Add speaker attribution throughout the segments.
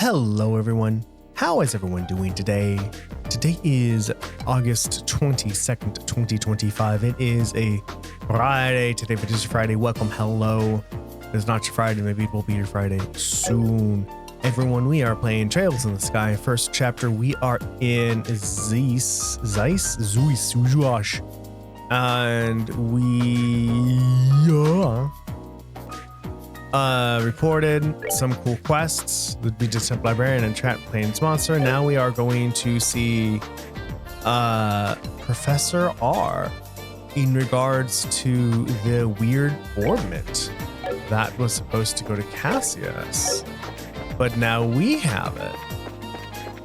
Speaker 1: Hello everyone, how is everyone doing today? Today is August 22nd, 2025. It is a Friday. Today it is Friday. Welcome, hello. It's not your Friday, maybe it will be your Friday soon. Everyone, we are playing Trails in the Sky. First chapter, we are in Zeiss, and we reported some cool quests. We did Temp Librarian and Trap Plains Monster. Now we are going to see Professor R in regards to the weird orbit that was supposed to go to Cassius, but now we have it,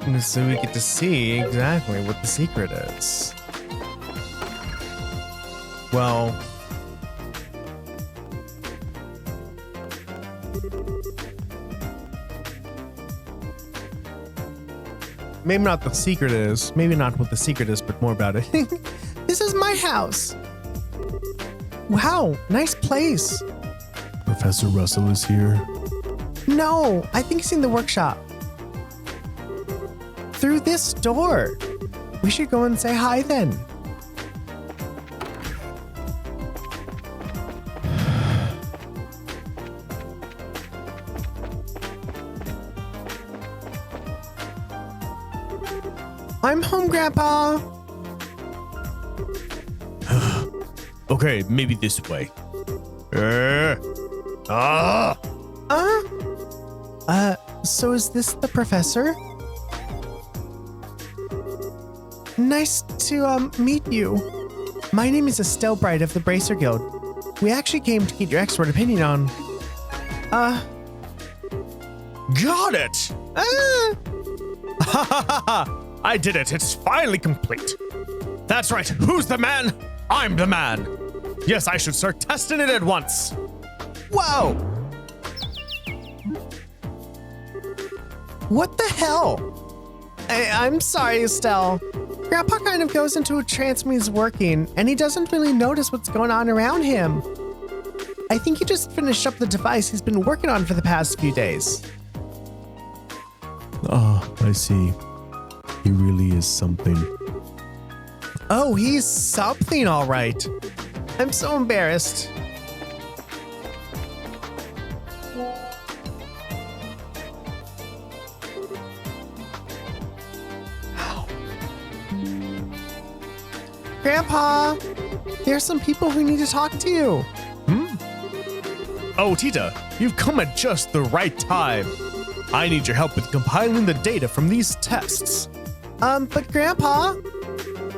Speaker 1: and so we get to see exactly what the secret is. Well, maybe not the secret is, maybe not what the secret is, but more about it. This is my house. Wow, nice place.
Speaker 2: Professor Russell is here.
Speaker 1: No, I think he's in the workshop. Through this door. We should go and say hi then. I'm home, Grandpa.
Speaker 2: Okay, maybe this way.
Speaker 1: So is this the professor? Nice to meet you. My name is Estelle Bright of the Bracer Guild. We actually came to get your expert opinion on...
Speaker 2: Got it! I did it. It's finally complete. That's right. Who's the man? I'm the man. Yes, I should start testing it at once.
Speaker 1: Whoa! What the hell? I'm sorry, Estelle. Grandpa kind of goes into a trance when he's working, and he doesn't really notice what's going on around him. I think he just finished up the device he's been working on for the past few days.
Speaker 2: Oh, I see. He really is something.
Speaker 1: Oh, he's something, all right. I'm so embarrassed. Grandpa, there's some people who need to talk to you.
Speaker 2: Oh, Tita, you've come at just the right time. I need your help with compiling the data from these tests.
Speaker 1: But Grandpa...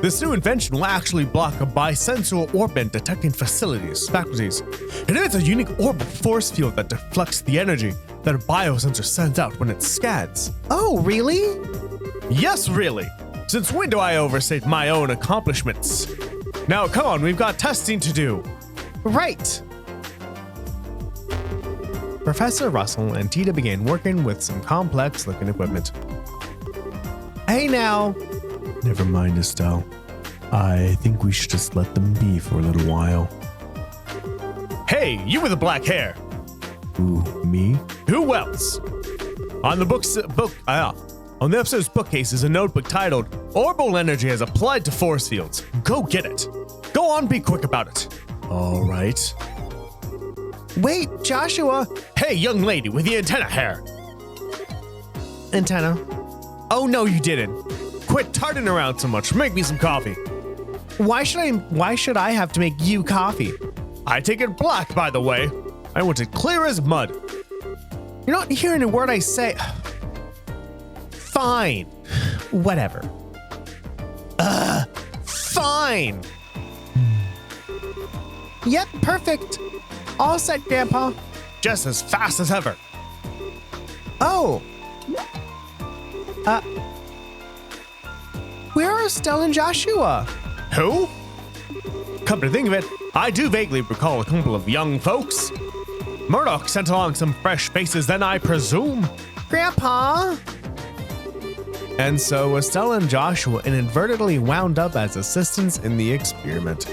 Speaker 2: This new invention will actually block a bisensual orbit detecting faculties. It emits a unique orbital force field that deflects the energy that a biosensor sends out when it scans.
Speaker 1: Oh, really?
Speaker 2: Yes, really. Since when do I overstate my own accomplishments? Now, come on, we've got testing to do.
Speaker 1: Right. Professor Russell and Tita began working with some complex-looking equipment. Hey now.
Speaker 2: Never mind, Estelle. I think we should just let them be for a little while. Hey, you with the black hair. Ooh, me? Who else? On the episode's bookcase is a notebook titled Orbital Energy has applied to force fields. Go get it. Go on, be quick about it. All right.
Speaker 1: Wait, Joshua.
Speaker 2: Hey, young lady with the antenna hair.
Speaker 1: Antenna.
Speaker 2: Oh, no, you didn't. Quit tarting around so much. Make me some coffee.
Speaker 1: Why should I have to make you coffee?
Speaker 2: I take it black, by the way. I want it clear as mud.
Speaker 1: You're not hearing a word I say. Fine. Whatever. Fine. Yep, perfect. All set, Grandpa.
Speaker 2: Just as fast as ever.
Speaker 1: Oh. Where are Estelle and Joshua?
Speaker 2: Who? Come to think of it, I do vaguely recall a couple of young folks. Murdoch sent along some fresh faces then, I presume.
Speaker 1: Grandpa!
Speaker 2: And so Estelle and Joshua inadvertently wound up as assistants in the experiment.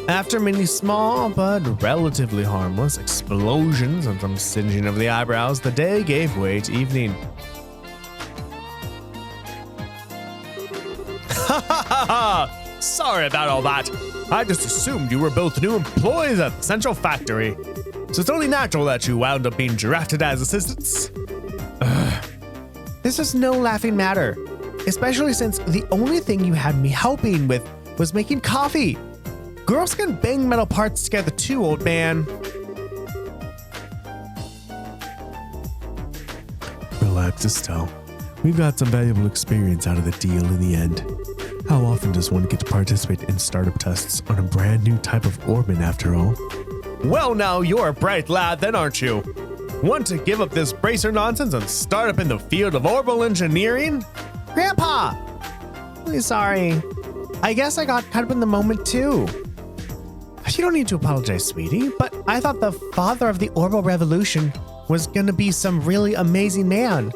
Speaker 1: After many small but relatively harmless explosions and some singeing of the eyebrows, the day gave way to evening. Ha ha ha ha! Sorry about all that. I just assumed you were both new employees at the central factory. So it's only natural that you wound up being drafted as assistants. This is no laughing matter, especially since the only thing you had me helping with was making coffee. Girls can bang metal parts together too, old man.
Speaker 2: Relax, Estelle. We've got some valuable experience out of the deal in the end. How often does one get to participate in startup tests on a brand new type of orbit after all?
Speaker 1: Well, now you're a bright lad then, aren't you? Want to give up this bracer nonsense and start up in the field of orbital engineering? Grandpa! Really sorry. I guess I got caught up in the moment too. You don't need to apologize, sweetie, but I thought the father of the orbital revolution was gonna be some really amazing man.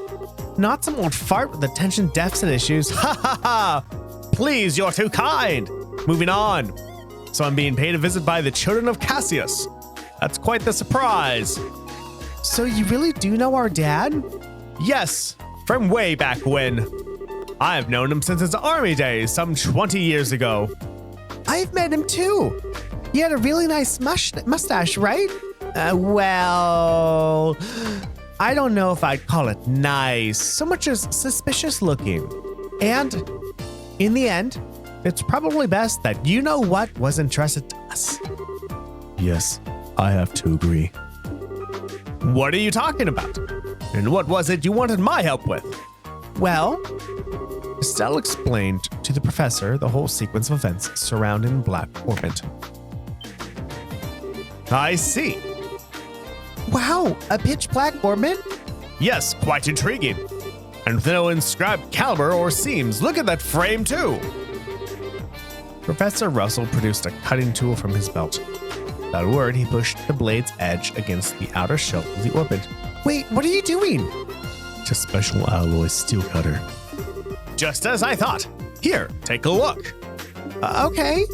Speaker 1: Not some old fart with attention deficit issues. Ha ha ha! Please, you're too kind. Moving on. So I'm being paid a visit by the children of Cassius. That's quite the surprise. So you really do know our dad? Yes, from way back when. I've known him since his army days, some 20 years ago. I've met him too. He had a really nice mustache, right? Well, I don't know if I'd call it nice, so much as suspicious looking. And in the end, it's probably best that you know what was entrusted to us.
Speaker 2: Yes, I have to agree.
Speaker 1: What are you talking about? And what was it you wanted my help with? Well, Estelle explained to the professor the whole sequence of events surrounding Black Orbit. I see. Wow, a pitch black orbit? Yes, quite intriguing. And with no inscribed caliber or seams, look at that frame too. Professor Russell produced a cutting tool from his belt. Without a word, he pushed the blade's edge against the outer shell of the orbit. Wait, what are you doing?
Speaker 2: It's a special alloy steel cutter.
Speaker 1: Just as I thought. Here, take a look. Okay.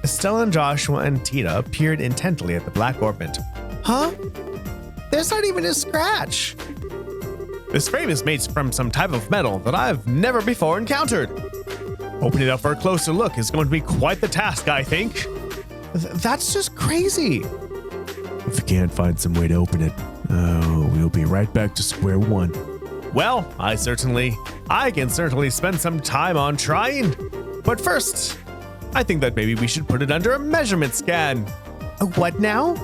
Speaker 1: Estelle and Joshua and Tita peered intently at the black orbit. Huh? There's not even a scratch. This frame is made from some type of metal that I've never before encountered. Opening it up for a closer look is going to be quite the task, I think. That's just crazy.
Speaker 2: If we can't find some way to open it, we'll be right back to square one.
Speaker 1: Well, I can certainly spend some time on trying. But first, I think that maybe we should put it under a measurement scan. What now?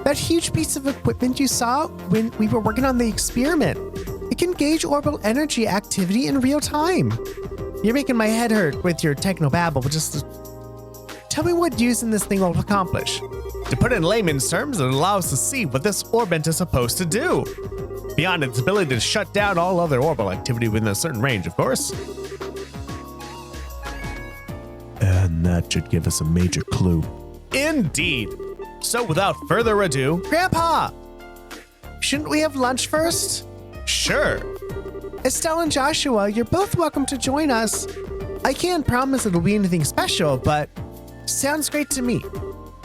Speaker 1: That huge piece of equipment you saw when we were working on the experiment. It can gauge orbital energy activity in real time. You're making my head hurt with your technobabble, but just tell me what using this thing will accomplish. To put it in layman's terms, it allows us to see what this orbit is supposed to do. Beyond its ability to shut down all other orbital activity within a certain range, of course.
Speaker 2: And that should give us a major clue.
Speaker 1: Indeed. So without further ado, Grandpa! Shouldn't we have lunch first? Sure. Estelle and Joshua, you're both welcome to join us. I can't promise it'll be anything special, but sounds great to me.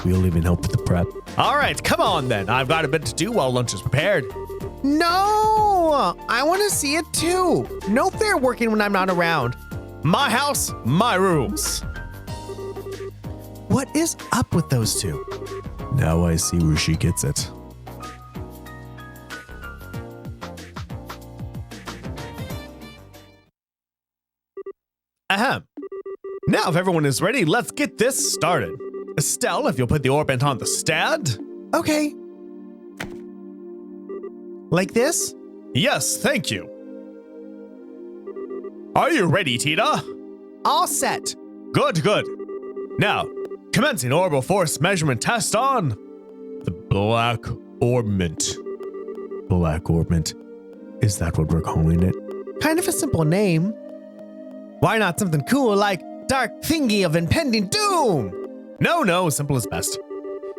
Speaker 2: We'll even help with the prep.
Speaker 1: All right, come on then. I've got a bit to do while lunch is prepared. No! I want to see it too. No fair working when I'm not around. My house, my rules. What is up with those two?
Speaker 2: Now I see where she gets it.
Speaker 1: Ahem. Now if everyone is ready, let's get this started. Estelle, if you'll put the orbit on the stand. Okay. Like this? Yes, thank you. Are you ready, Tita? All set. Good, good. Now, commencing orbital force measurement test on the Black Orbit.
Speaker 2: Black Orbit. Is that what we're calling it?
Speaker 1: Kind of a simple name. Why not something cool like Dark Thingy of Impending Doom? No, simple is best.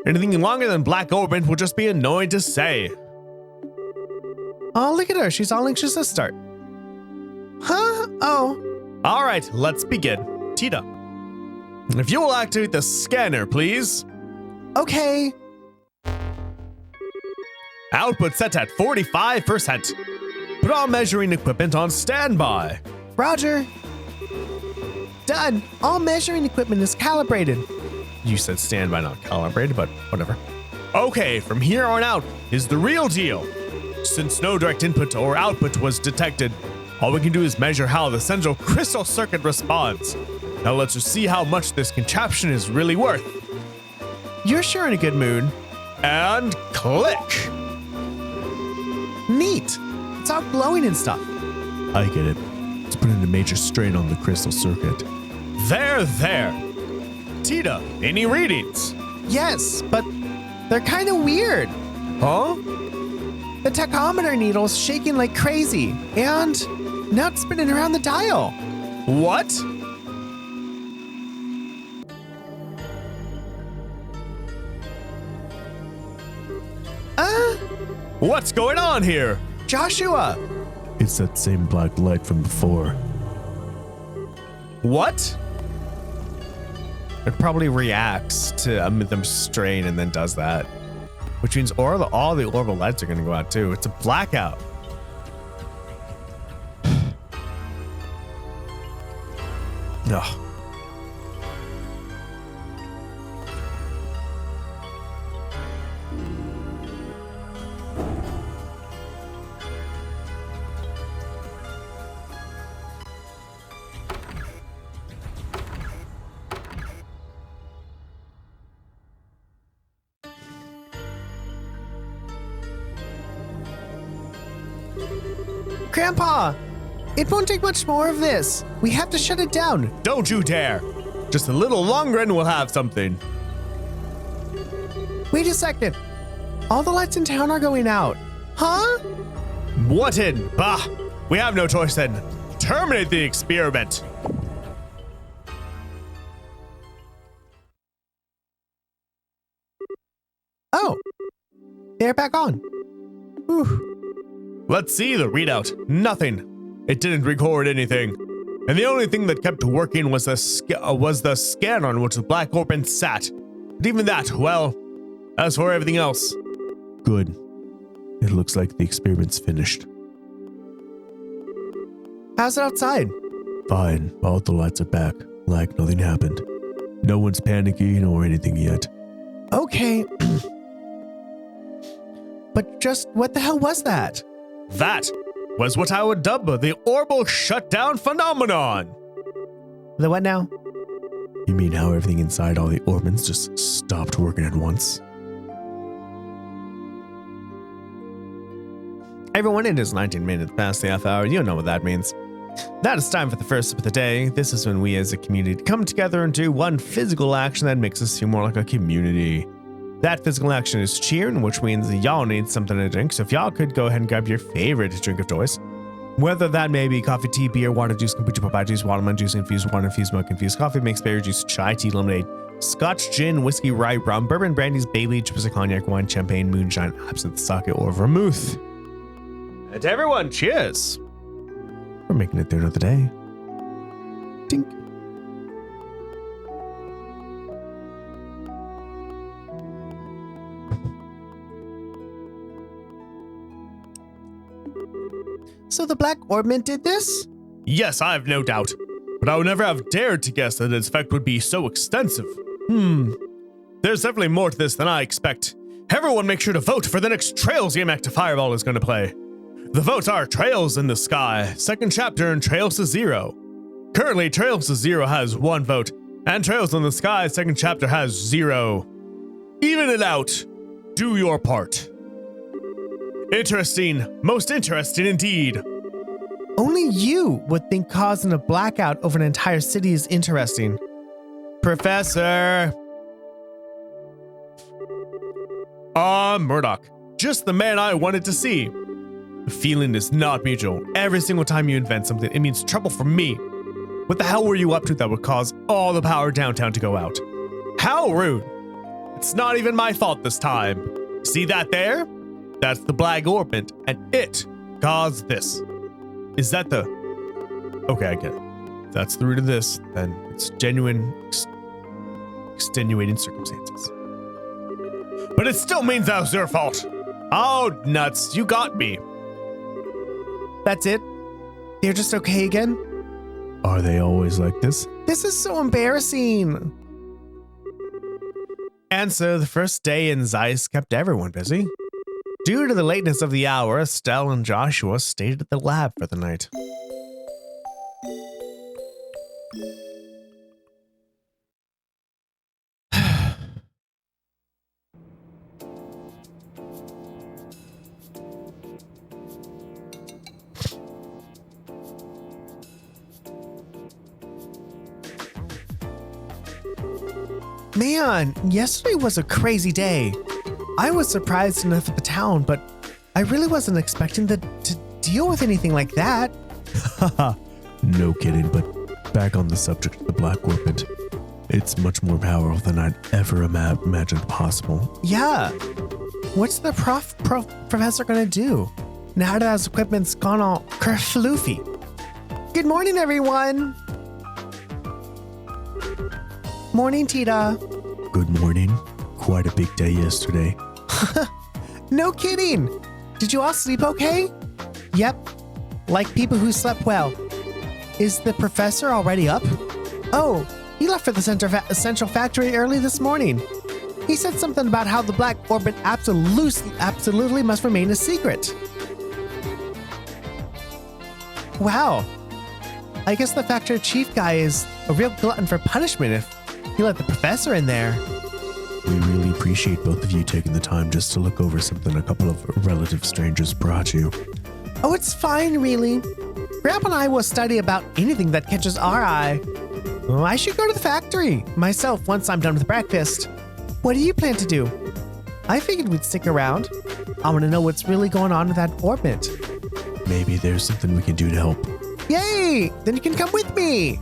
Speaker 1: Anything longer than Black Orbit will just be annoying to say. Oh, look at her. She's all anxious to start. Huh? Oh. All right, let's begin. Tita, if you will activate the scanner, please. Okay. Output set at 45%. Put all measuring equipment on standby. Roger. Done. All measuring equipment is calibrated. You said standby, not calibrated, but whatever.
Speaker 2: Okay, from here on out is the real deal. Since no direct input or output was detected, all we can do is measure how the central crystal circuit responds. Now let's just see how much this contraption is really worth.
Speaker 1: You're sure in a good mood.
Speaker 2: And click.
Speaker 1: Neat. It's all glowing and stuff.
Speaker 2: I get it. It's putting a major strain on the crystal circuit. There. Tita, any readings?
Speaker 1: Yes, but they're kind of weird.
Speaker 2: Huh?
Speaker 1: The tachometer needle's shaking like crazy, and now it's spinning around the dial.
Speaker 2: What? What's going on here?
Speaker 1: Joshua!
Speaker 2: It's that same black light from before. What?
Speaker 1: It probably reacts to them strain and then does that. Which means all the orbital lights are going to go out too. It's a blackout. Ugh. Grandpa, it won't take much more of this. We have to shut it down.
Speaker 2: Don't you dare. Just a little longer and we'll have something.
Speaker 1: Wait a second. All the lights in town are going out. Huh?
Speaker 2: What in? Bah! We have no choice then. Terminate the experiment.
Speaker 1: Oh, they're back on. Whew.
Speaker 2: Let's see the readout. Nothing. It didn't record anything. And the only thing that kept working was the scanner on which the black orb sat. But even that, well, as for everything else. Good. It looks like the experiment's finished.
Speaker 1: How's it outside?
Speaker 2: Fine. All the lights are back. Like nothing happened. No one's panicking or anything yet.
Speaker 1: Okay. But just what the hell was that?
Speaker 2: That was what I would dub the orbital shutdown phenomenon.
Speaker 1: The what now?
Speaker 2: You mean how everything inside all the orbits just stopped working at once?
Speaker 1: Everyone, it is 19 minutes past the half hour. You know what that means. That is time for the first sip of the day. This is when we as a community come together and do one physical action that makes us feel more like a community. That physical action is cheering, which means y'all need something to drink. So if y'all could go ahead and grab your favorite drink of choice, whether that may be coffee, tea, beer, water juice, kombucha, papaya juice, watermelon juice, infused water, infused milk, infused coffee, mixed berry juice, chai tea, lemonade, scotch, gin, whiskey, rye, rum, bourbon, brandies, Bailey, Chipsa, cognac, wine, champagne, moonshine, absinthe, sake, or vermouth. And to everyone, cheers! We're making it through another day. Tink. So the Black Orbment did this?
Speaker 2: Yes, I have no doubt. But I would never have dared to guess that its effect would be so extensive. There's definitely more to this than I expect. Everyone make sure to vote for the next Trails game Active Fireball is going to play. The votes are Trails in the Sky, second chapter, and Trails to Zero. Currently, Trails to Zero has 1 vote, and Trails in the Sky, second chapter, has 0. Even it out. Do your part. Interesting. Most interesting indeed.
Speaker 1: Only you would think causing a blackout over an entire city is interesting.
Speaker 2: Professor. Murdoch. Just the man I wanted to see. The feeling is not mutual. Every single time you invent something, it means trouble for me. What the hell were you up to that would cause all the power downtown to go out? How rude. It's not even my fault this time. See that there? That's the Black Orbment, and it caused this. Is that the... Okay, I get it. If that's the root of this, then it's genuine, extenuating circumstances. But it still means that was your fault. Oh, nuts, you got me.
Speaker 1: That's it? They're just okay again?
Speaker 2: Are they always like this?
Speaker 1: This is so embarrassing. And so the first day in Zeiss kept everyone busy. Due to the lateness of the hour, Estelle and Joshua stayed at the lab for the night. Man, yesterday was a crazy day. I was surprised enough at the town, but I really wasn't expecting to deal with anything like that.
Speaker 2: Haha, no kidding, but back on the subject of the Black Orbit. It's much more powerful than I'd ever imagined possible.
Speaker 1: Yeah. What's the professor gonna do now that his equipment's gone all kerfloofy? Good morning, everyone. Morning, Tita.
Speaker 2: Good morning. Quite a big day yesterday.
Speaker 1: No kidding. Did you all sleep okay? Yep. Like people who slept well. Is the professor already up? Oh, he left for the Central Factory early this morning. He said something about how the Black Orbit absolutely must remain a secret. Wow. I guess the factory chief guy is a real glutton for punishment if he let the professor in there.
Speaker 2: We really appreciate both of you taking the time just to look over something a couple of relative strangers brought you.
Speaker 1: Oh, it's fine, really. Grandpa and I will study about anything that catches our eye. Oh, I should go to the factory myself once I'm done with breakfast. What do you plan to do? I figured we'd stick around. I want to know what's really going on with that orbit.
Speaker 2: Maybe there's something we can do to help.
Speaker 1: Yay! Then you can come with me.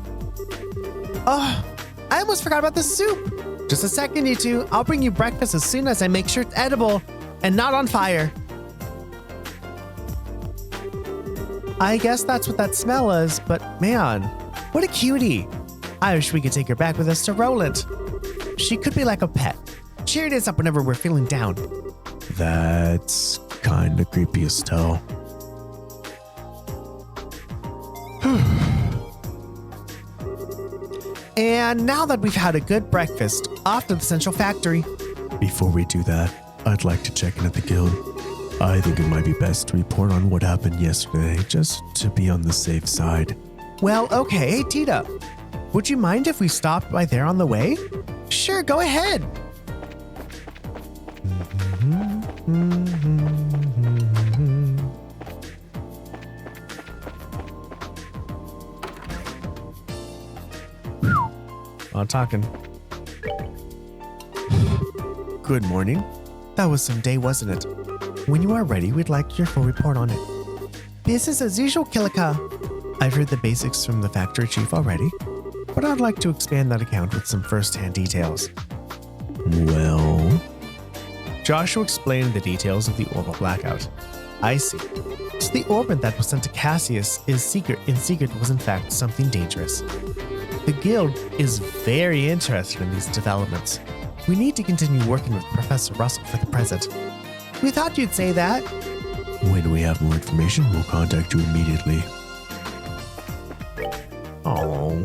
Speaker 1: Oh, I almost forgot about the soup. Just a second, you two. I'll bring you breakfast as soon as I make sure it's edible and not on fire. I guess that's what that smell is, but man, what a cutie. I wish we could take her back with us to Roland. She could be like a pet. Cheer us up whenever we're feeling down.
Speaker 2: That's kind of creepy, Estelle.
Speaker 1: And now that we've had a good breakfast, off to the Central Factory.
Speaker 2: Before we do that, I'd like to check in at the guild. I think it might be best to report on what happened yesterday, just to be on the safe side.
Speaker 1: Well, okay. Hey, Tita, would you mind if we stopped by there on the way? Sure, go ahead. I'm talking. Good morning. That was some day, wasn't it? When you are ready, we'd like your full report on it. Business as usual, Kilika. I've heard the basics from the factory chief already, but I'd like to expand that account with some first-hand details.
Speaker 2: Well,
Speaker 1: Joshua explained the details of the orbital blackout. I see. So the orbit that was sent to Cassius in secret was in fact something dangerous. The guild is very interested in these developments. We need to continue working with Professor Russell for the present. We thought you'd say that.
Speaker 2: when we have more information, we'll contact you immediately.
Speaker 1: Oh.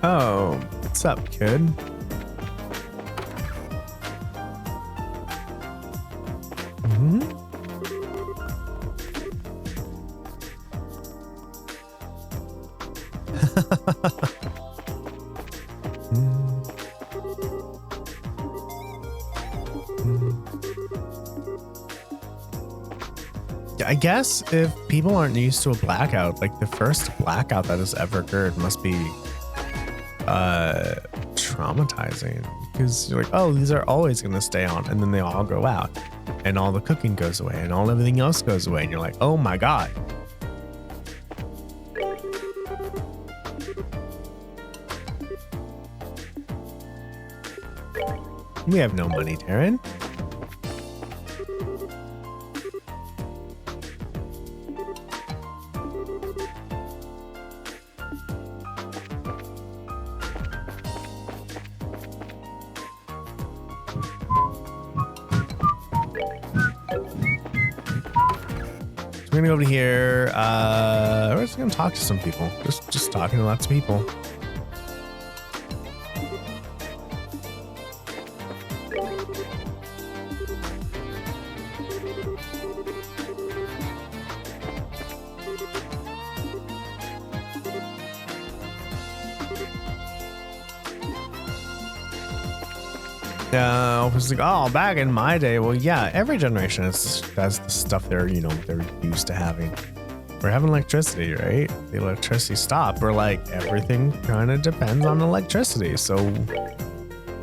Speaker 1: Oh, what's up, kid? I guess if people aren't used to a blackout, like the first blackout that has ever occurred must be traumatizing, because you're like, oh, these are always going to stay on, and then they all go out and all the cooking goes away and all everything else goes away, and you're like, oh my god. We have no money, Taryn. We're gonna go over here. We're just gonna talk to some people. Just talking to lots of people. I was like, oh, back in my day. Well, yeah, every generation has the stuff they're used to having. We're having electricity, right? The electricity stopped. We're like, everything kind of depends on electricity. So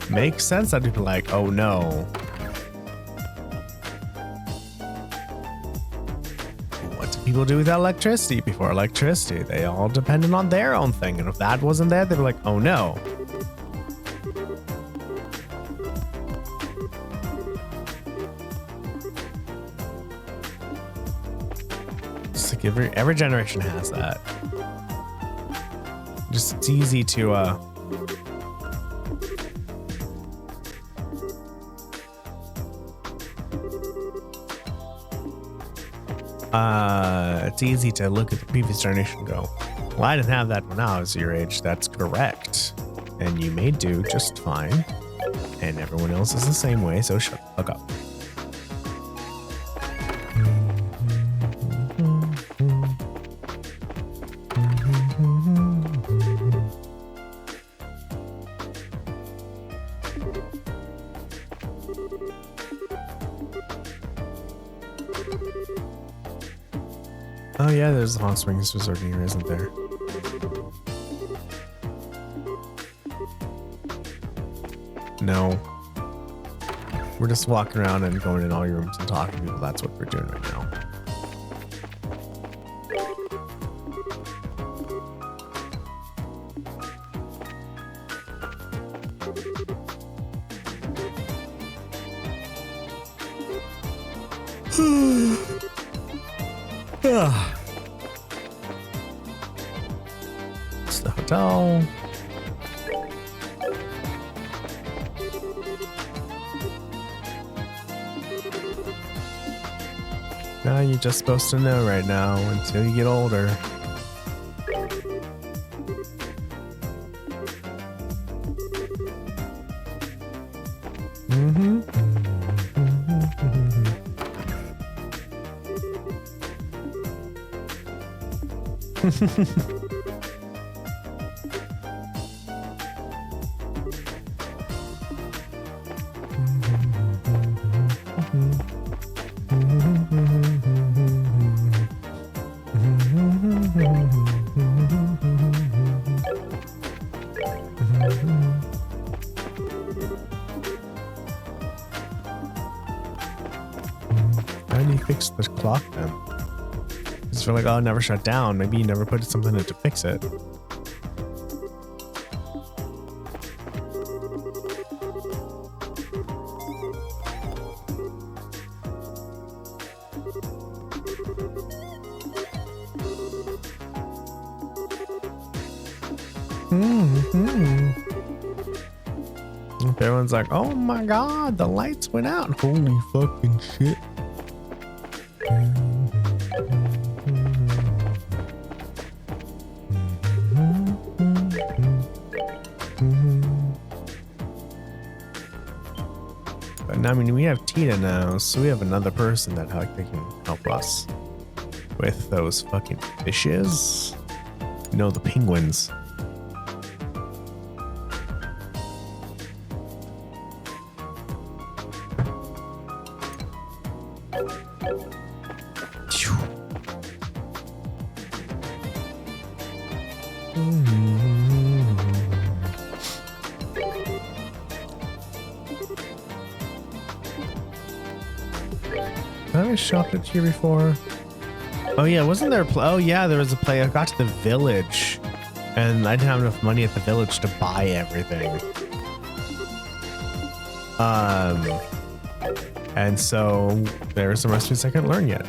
Speaker 1: makes sense that people are like, oh no. What do people do without electricity? Before electricity, they all depended on their own thing. And if that wasn't there, they were like, oh no. Every generation has that. Just it's easy to it's easy to look at the previous generation and go, well, I didn't have that when I was your age. That's correct. And you may do just fine. And everyone else is the same way, so shut the fuck up. Oh yeah, there's the Hot Springs Resort here, isn't there? No. We're just walking around and going in all your rooms and talking to people. That's what we're doing right now. It's the hotel. Now you're just supposed to know right now until you get older. How do you fix the clock then? Because you're like, oh, it never shut down. Maybe you never put something in to fix it. Everyone's like, oh my god, the lights went out. Holy fucking shit. But now, I mean, we have Tina now, so we have another person that they can help us with those fucking fishes. You know, the penguins. Have I shopped at here before? Oh yeah, wasn't there oh yeah, there was a play. I got to the village and I didn't have enough money at the village to buy everything. And so there are some recipes I can't learn yet.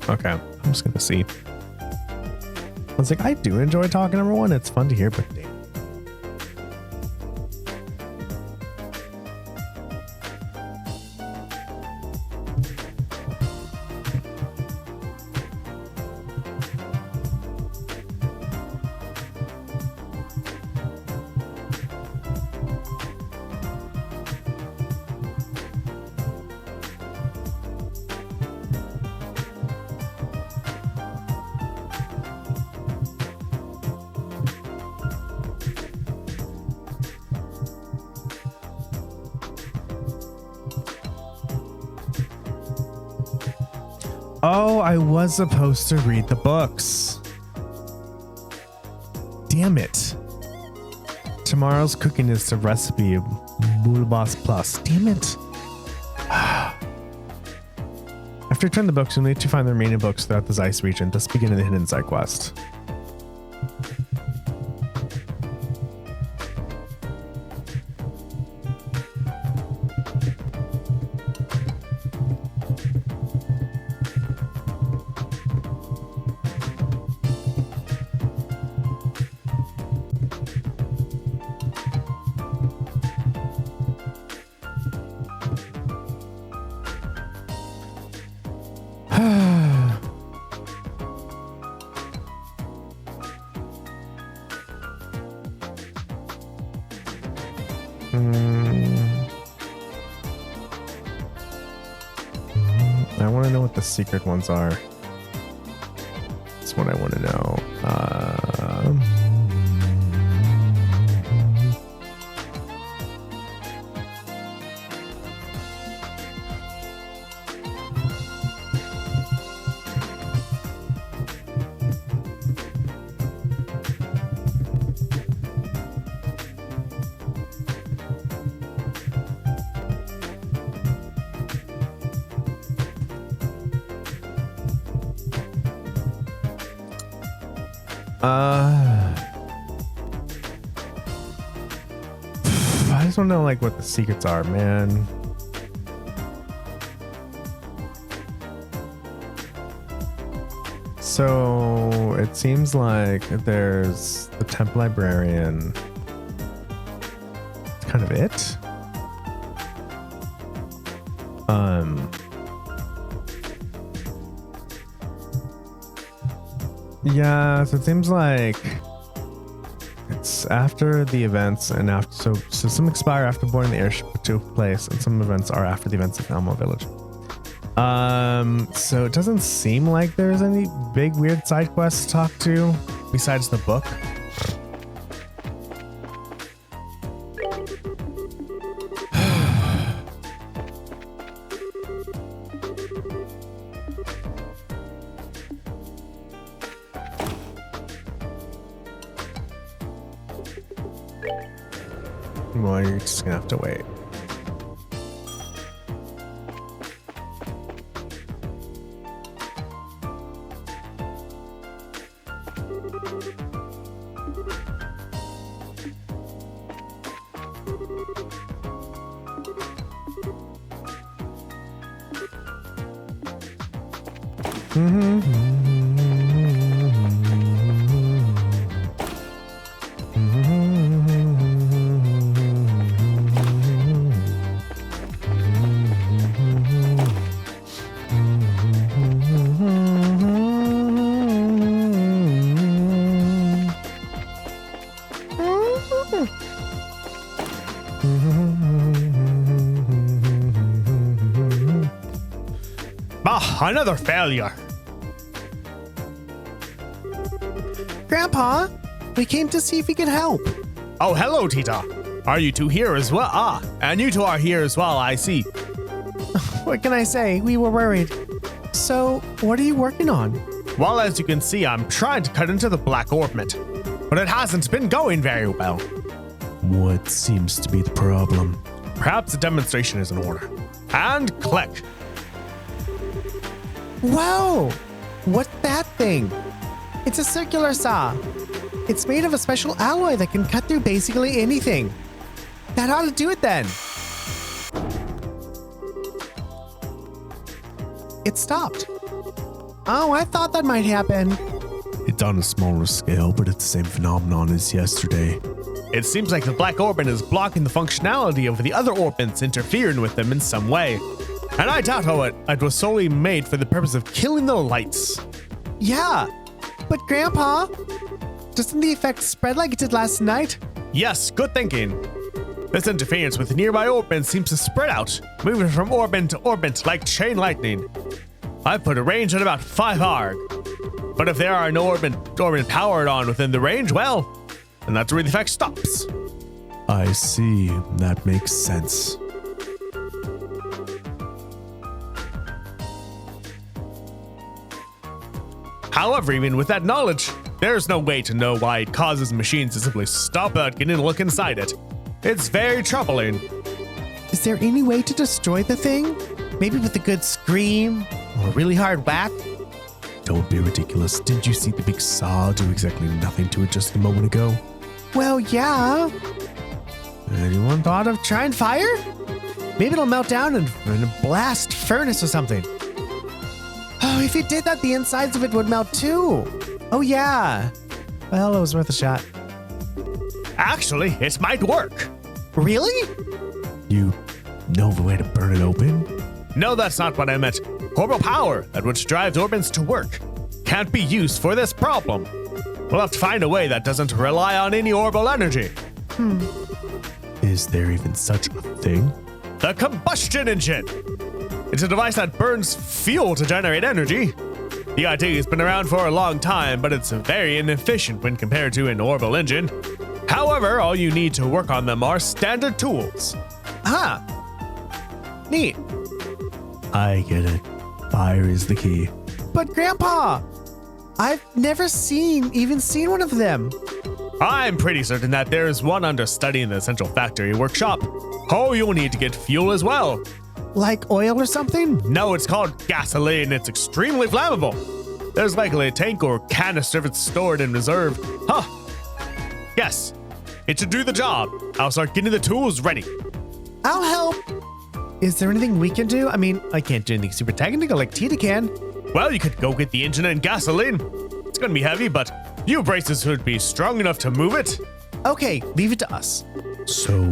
Speaker 1: Okay, I'm just gonna see. I was like, I do enjoy talking, number one. It's fun to hear, but damn. Oh, I was supposed to read the books. Damn it. Tomorrow's cooking is the recipe of Boulebas Plus. Damn it. After you turn the books, you'll need to find the remaining books throughout the Zeiss region, thus beginning the hidden side quest. I want to know what the secret ones are. That's what I want to know. I just want to know like what the secrets are, man. So it seems like there's the temp librarian. That's kind of it. Yeah, so it seems like it's after the events and after so some expire after boarding the airship took place, and some events are after the events of Elmo Village. So it doesn't seem like there's any big weird side quests to talk to besides the book. Well, you're just gonna have to wait. Another failure.
Speaker 3: Grandpa, we came to see if we could help.
Speaker 1: Oh, hello, Tita. Are you two here as well? Ah, and you two are here as well, I see.
Speaker 3: What can I say? We were worried. So, what are you working on?
Speaker 1: Well, as you can see, I'm trying to cut into the black orbit, but it hasn't been going very well.
Speaker 2: What seems to be the problem?
Speaker 1: Perhaps the demonstration is in order. And click.
Speaker 3: Whoa! What's that thing? It's a circular saw. It's made of a special alloy that can cut through basically anything. That ought to do it then. It stopped. Oh, I thought that might happen.
Speaker 2: It's on a smaller scale, but it's the same phenomenon as yesterday.
Speaker 1: It seems like the black orbit is blocking the functionality of the other orbits, interfering with them in some way. And I doubt how it was solely made for the purpose of killing the lights.
Speaker 3: Yeah, but Grandpa, doesn't the effect spread like it did last night?
Speaker 1: Yes, good thinking. This interference with nearby orbits seems to spread out, moving from orbit to orbit like chain lightning. I've put a range at about 5 arg. But if there are no orbit powered on within the range, well, then that's where the effect stops.
Speaker 2: I see. That makes sense.
Speaker 1: However, even with that knowledge, there's no way to know why it causes machines to simply stop without getting a look inside it. It's very troubling.
Speaker 3: Is there any way to destroy the thing? Maybe with a good scream or a really hard whack?
Speaker 2: Don't be ridiculous. Didn't you see the big saw do exactly nothing to it just a moment ago?
Speaker 3: Well, yeah. Anyone thought of trying fire? Maybe it'll melt down and blast furnace or something. Oh, if it did that, the insides of it would melt too. Oh, yeah. Well, it was worth a shot.
Speaker 1: Actually, it might work.
Speaker 3: Really?
Speaker 2: You know of a way to burn it open?
Speaker 1: No, that's not what I meant. Orbital power, that which drives orbits to work, can't be used for this problem. We'll have to find a way that doesn't rely on any orbital energy.
Speaker 2: Is there even such a thing?
Speaker 1: The combustion engine. It's a device that burns fuel to generate energy. The idea has been around for a long time, but it's very inefficient when compared to an orbital engine. However, all you need to work on them are standard tools.
Speaker 3: Ah. Neat.
Speaker 2: I get it. Fire is the key.
Speaker 3: But Grandpa, I've never even seen one of them.
Speaker 1: I'm pretty certain that there's one understudy in the central factory workshop. Oh, you'll need to get fuel as well.
Speaker 3: Like oil or something?
Speaker 1: No, it's called gasoline. It's extremely flammable. There's likely a tank or canister that's stored in reserve. Huh. Yes, it should do the job. I'll start getting the tools ready.
Speaker 3: I'll help. Is there anything we can do? I mean, I can't do anything super technical like Tita can.
Speaker 1: Well, you could go get the engine and gasoline. It's gonna be heavy, but you braces should be strong enough to move it.
Speaker 3: Okay, leave it to us.
Speaker 2: So,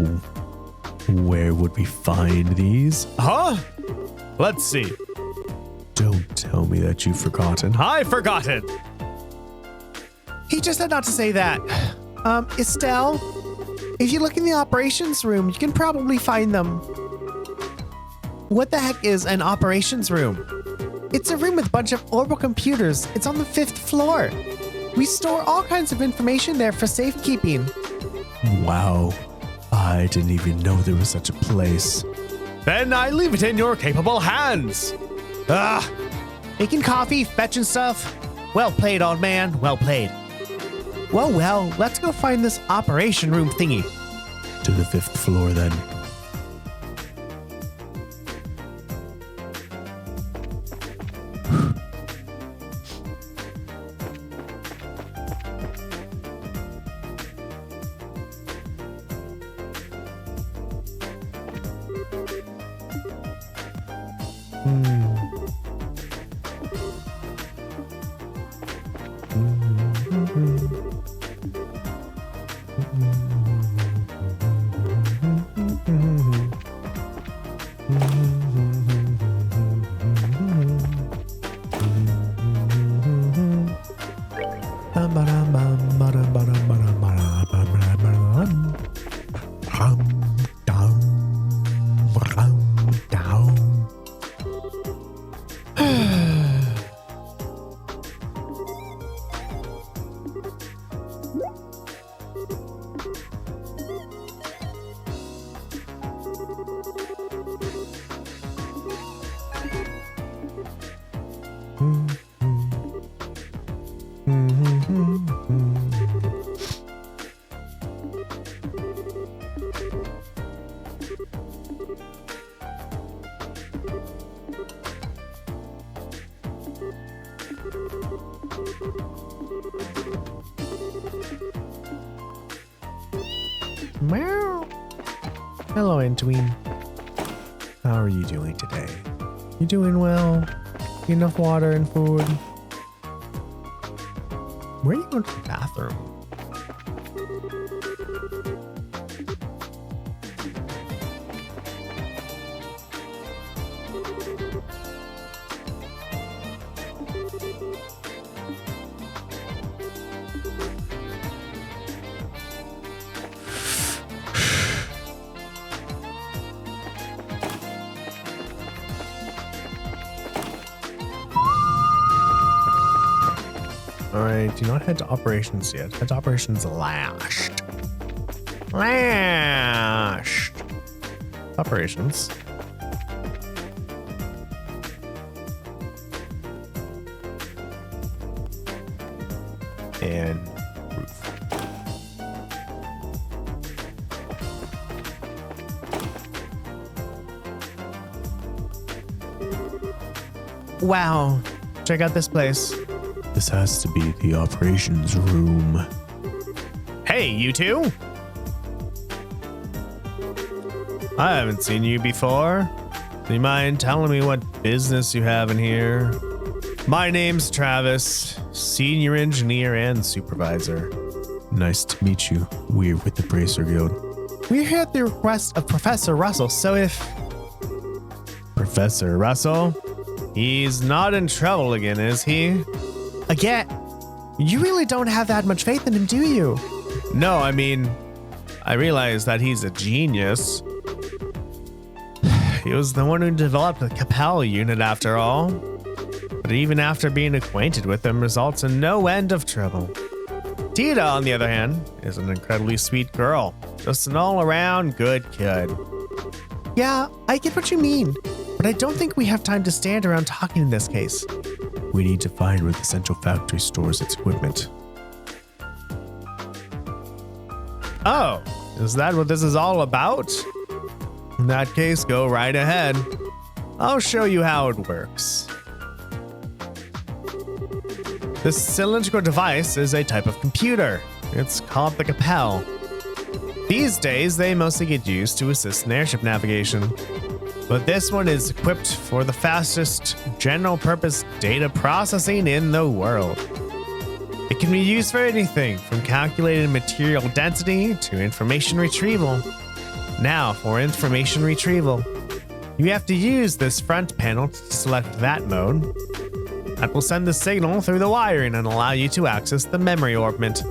Speaker 2: where would we find these?
Speaker 1: Huh? Let's see.
Speaker 2: Don't tell me that you've forgotten.
Speaker 1: I've forgotten.
Speaker 3: He just said not to say that. Estelle, if you look in the operations room, you can probably find them. What the heck is an operations room? It's a room with a bunch of orbital computers. It's on the 5th floor. We store all kinds of information there for safekeeping.
Speaker 2: Wow. I didn't even know there was such a place.
Speaker 1: Then I leave it in your capable hands.
Speaker 3: Making coffee, fetching stuff. Well played, old man. Well played. Well, let's go find this operation room thingy.
Speaker 2: To the 5th floor, then.
Speaker 1: Meow. Hello, Antoine. How are you doing today? You doing well? Enough water and food? Where are you going to the bathroom? Alright, do not head to operations yet. Head to operations last. Last. Operations. And roof. Wow. Check out this place.
Speaker 2: This has to be the operations room.
Speaker 1: Hey, you two. I haven't seen you before. Do you mind telling me what business you have in here? My name's Travis, senior engineer and supervisor.
Speaker 2: Nice to meet you. We're with the Bracer Guild.
Speaker 1: We're here at the request of Professor Russell, so if... Professor Russell? He's not in trouble again, is he? Again? You really don't have that much faith in him, do you? No, I mean, I realize that he's a genius. He was the one who developed the CAPEL unit after all. But even after being acquainted with him results in no end of trouble. Tita, on the other hand, is an incredibly sweet girl. Just an all-around good kid. Yeah, I get what you mean. But I don't think we have time to stand around talking in this case.
Speaker 2: We need to find where the central factory stores its equipment.
Speaker 1: Oh, is that what this is all about? In that case, go right ahead. I'll show you how it works. This cylindrical device is a type of computer. It's called the CAPEL. These days, they mostly get used to assist in airship navigation. But this one is equipped for the fastest general-purpose data processing in the world. It can be used for anything from calculated material density to information retrieval. Now, for information retrieval, you have to use this front panel to select that mode. That will send the signal through the wiring and allow you to access the memory orbment.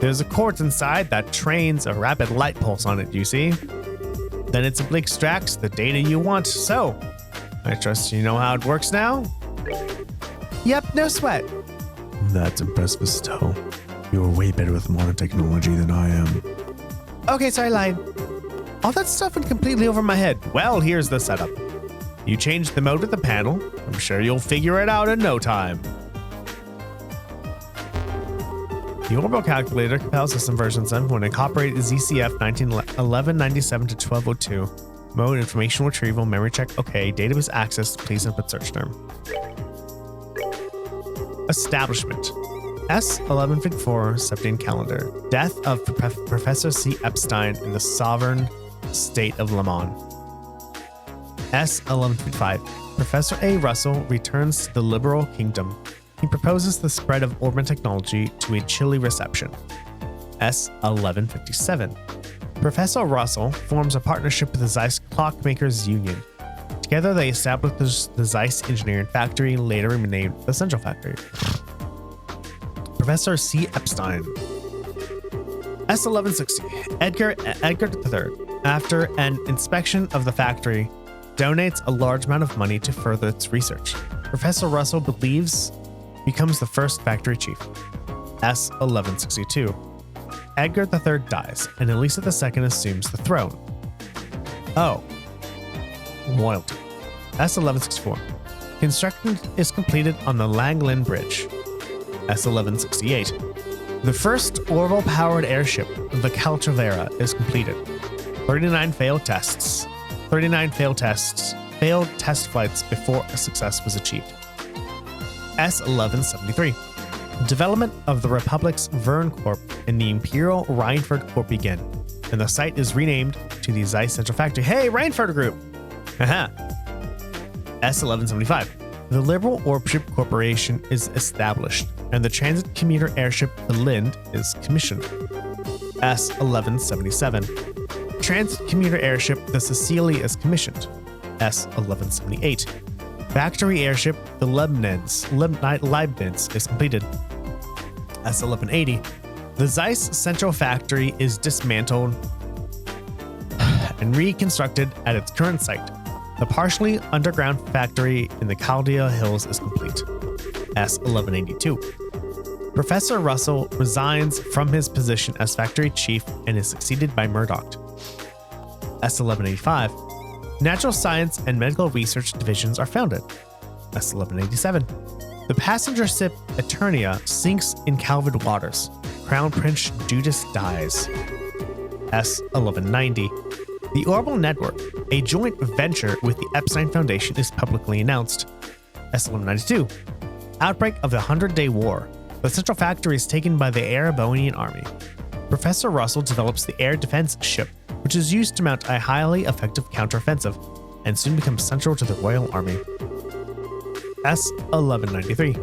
Speaker 1: There's a cord inside that trains a rapid light pulse on it, you see? Then it simply extracts the data you want. So, I trust you know how it works now? Yep, no sweat.
Speaker 2: That's impressive, Estelle. You're way better with modern technology than I am.
Speaker 1: Okay, sorry, lied. All that stuff went completely over my head. Well, here's the setup. You change the mode with the panel. I'm sure you'll figure it out in no time. The orbital calculator, CAPEL system version 7 will incorporate ZCF 1197 to 1202. Mode, information retrieval, memory check, okay. Database access, please input search term. Establishment. S1154 Septian calendar. Death of Professor C. Epstein in the sovereign state of Le Mans. S1155. Professor A. Russell returns to the liberal kingdom. He proposes the spread of Orban technology to a chilly reception. S1157. Professor Russell forms a partnership with the Zeiss Clockmakers Union. Together they establish the Zeiss Engineering Factory, later renamed the Central Factory. Professor C. Epstein. S1160. Edgar III, after an inspection of the factory, donates a large amount of money to further its research. Professor Russell becomes the first factory chief. S1162. Edgar III dies, and Elisa II assumes the throne. Oh. Loyalty. S1164. Construction is completed on the Langlin Bridge. S1168. The first orbital-powered airship, the Caltravera, is completed. 39 failed tests. 39 failed test flights before a success was achieved. S1173. Development of the Republic's Verne Corp and the Imperial Rhineford Corp began. and the site is renamed to the Zeiss Central Factory. Hey, Rainford Group! Haha. S1175. The Liberal Orbship Corporation is established, and the transit commuter airship The Lind is commissioned. S1177. Transit commuter airship The Cecilia is commissioned. S1178. Factory airship The Leibniz is completed. S1180. The Zeiss Central Factory is dismantled and reconstructed at its current site. The partially underground factory in the Chaldea Hills is complete. S1182. Professor Russell resigns from his position as factory chief and is succeeded by Murdoch. S1185. Natural Science and Medical Research divisions are founded. S1187. The passenger ship Eternia sinks in Calvid waters. Crown Prince Judas dies. S1190. The Orbital Network, a joint venture with the Epstein Foundation, is publicly announced. S1192. Outbreak of the 100-Day War. The Central Factory is taken by the Erebonian Army. Professor Russell develops the air defense ship, which is used to mount a highly effective counteroffensive, and soon becomes central to the Royal Army. S1193.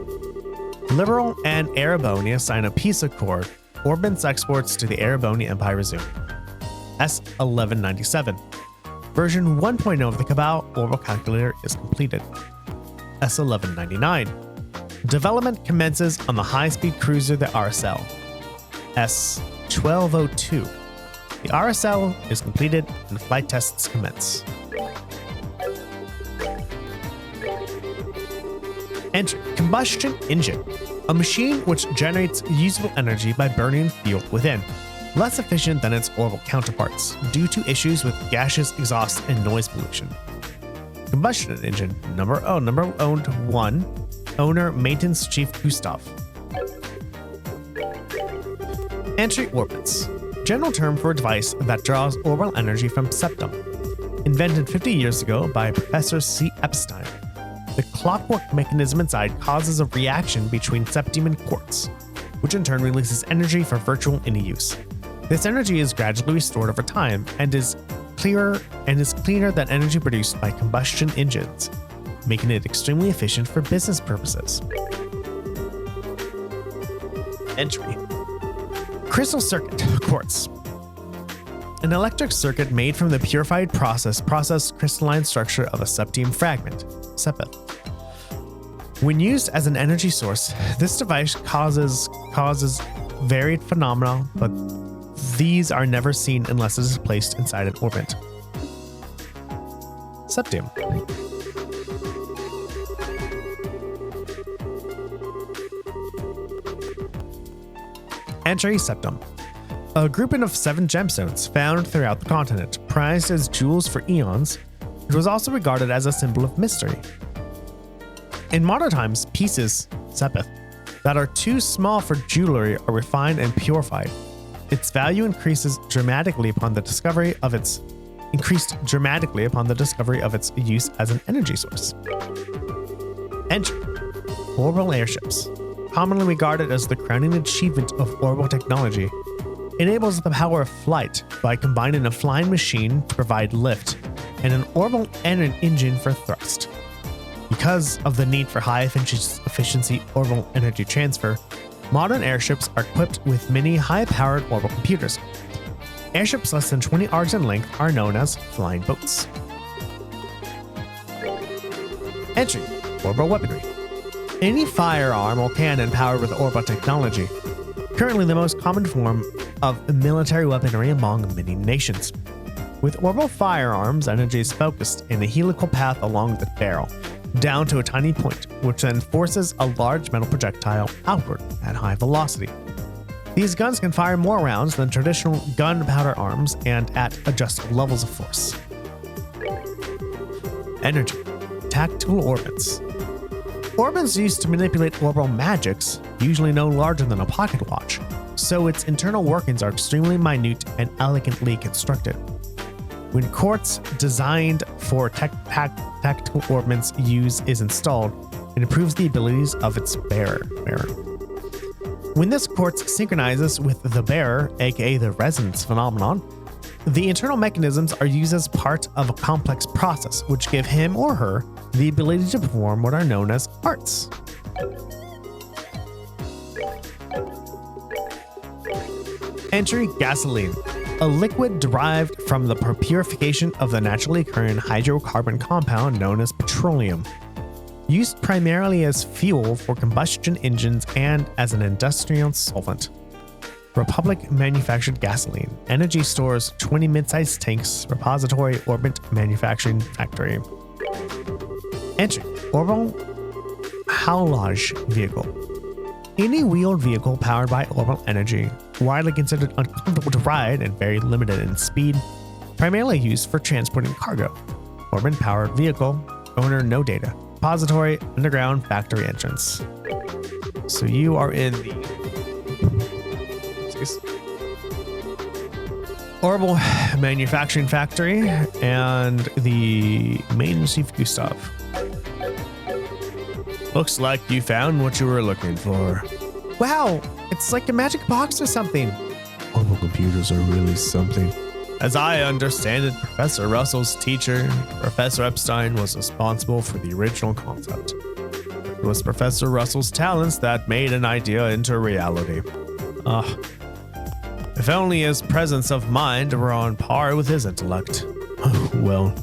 Speaker 1: Liberal and Erebonia sign a peace accord. Orbit's exports to the Erebonia Empire resume. S1197. Version 1.0 of the CAPEL orbital calculator is completed. S1199. Development commences on the high-speed cruiser the RSL. S1202. The RSL is completed and flight tests commence. Enter combustion engine, a machine which generates usable energy by burning fuel within, less efficient than its orbital counterparts due to issues with gaseous exhaust and noise pollution. Combustion engine number owned 1, owner maintenance chief Gustav. Entry orbits, general term for a device that draws orbital energy from septum, invented 50 years ago by Professor C. Epstein. The clockwork mechanism inside causes a reaction between septum and quartz, which in turn releases energy for virtual any use. This energy is gradually restored over time and is cleaner than energy produced by combustion engines, making it extremely efficient for business purposes. Entry. Crystal circuit, quartz. An electric circuit made from the purified processed crystalline structure of a septum fragment, CAPEL. When used as an energy source, this device causes varied phenomena, but these are never seen unless it is placed inside an orbit. Septum. Entry septum. A grouping of 7 gemstones found throughout the continent, prized as jewels for eons. It was also regarded as a symbol of mystery. In modern times, pieces, sepith, that are too small for jewelry are refined and purified. Its value increased dramatically upon the discovery of its use as an energy source. Entry. Orbital airships, commonly regarded as the crowning achievement of orbital technology, enables the power of flight by combining a flying machine to provide lift and an orbital engine for thrust. Because of the need for high efficiency orbital energy transfer, modern airships are equipped with many high-powered orbital computers. Airships less than 20 arcs in length are known as flying boats. Entry. Orbital weaponry. Any firearm or cannon powered with orbital technology. Currently the most common form of military weaponry among many nations. With orbital firearms, energy is focused in a helical path along the barrel, down to a tiny point, which then forces a large metal projectile outward at high velocity. These guns can fire more rounds than traditional gunpowder arms and at adjustable levels of force. Energy. Tactical orbits. Orbits used to manipulate orbital magics, usually no larger than a pocket watch, so its internal workings are extremely minute and elegantly constructed. When quartz designed for tactical orbits use is installed, it improves the abilities of its bearer. When this quartz synchronizes with the bearer, aka the resonance phenomenon, The internal mechanisms are used as part of a complex process, which give him or her the ability to perform what are known as arts. Entry: gasoline, a liquid derived from the purification of the naturally occurring hydrocarbon compound known as petroleum. Used primarily as fuel for combustion engines and as an industrial solvent. Republic manufactured gasoline. Energy stores, 20 mid-sized tanks. Repository, Orbit Manufacturing Factory. Entry: orbital haulage vehicle. Any wheeled vehicle powered by orbital energy, widely considered uncomfortable to ride and very limited in speed, primarily used for transporting cargo. Orbit powered vehicle, owner no data. Repository, underground factory entrance. So you are in the Orbital Manufacturing Factory and the main Chief Gustav. Looks like you found what you were looking for.
Speaker 3: Wow, it's like a magic box or something.
Speaker 2: Orbital computers are really something.
Speaker 1: As I understand it, Professor Russell's teacher, Professor Epstein, was responsible for the original concept. It was Professor Russell's talents that made an idea into reality. If only his presence of mind were on par with his intellect.
Speaker 2: Well,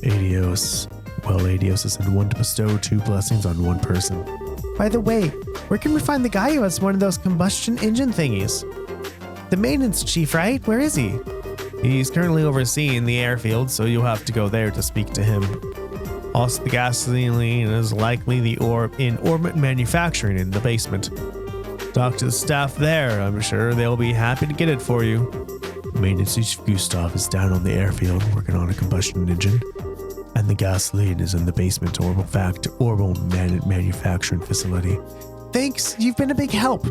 Speaker 2: Adios isn't one to bestow 2 blessings on one person.
Speaker 3: By the way, where can we find the guy who has one of those combustion engine thingies? The maintenance chief, right? Where is he?
Speaker 1: He's currently overseeing the airfield, so you'll have to go there to speak to him. Also, the gasoline is likely in Orbit Manufacturing in the basement. Talk to the staff there. I'm sure they'll be happy to get it for you.
Speaker 2: Maintenance Chief Gustav is down on the airfield working on a combustion engine, and the gasoline is in the basement Orbital Manufacturing Facility.
Speaker 3: Thanks, you've been a big help.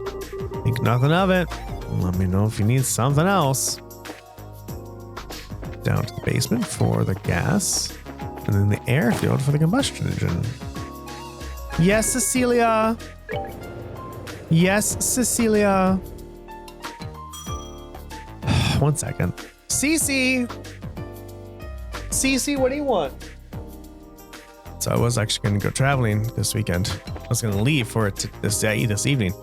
Speaker 1: Think nothing of it. Let me know if you need something else. Down to the basement for the gas, and then the airfield for the combustion engine.
Speaker 3: Yes, Cecilia. Yes, Cecilia.
Speaker 1: 1 second.
Speaker 3: Cece, what do you want?
Speaker 1: So I was actually going to go traveling this weekend. I was going to leave for it this evening.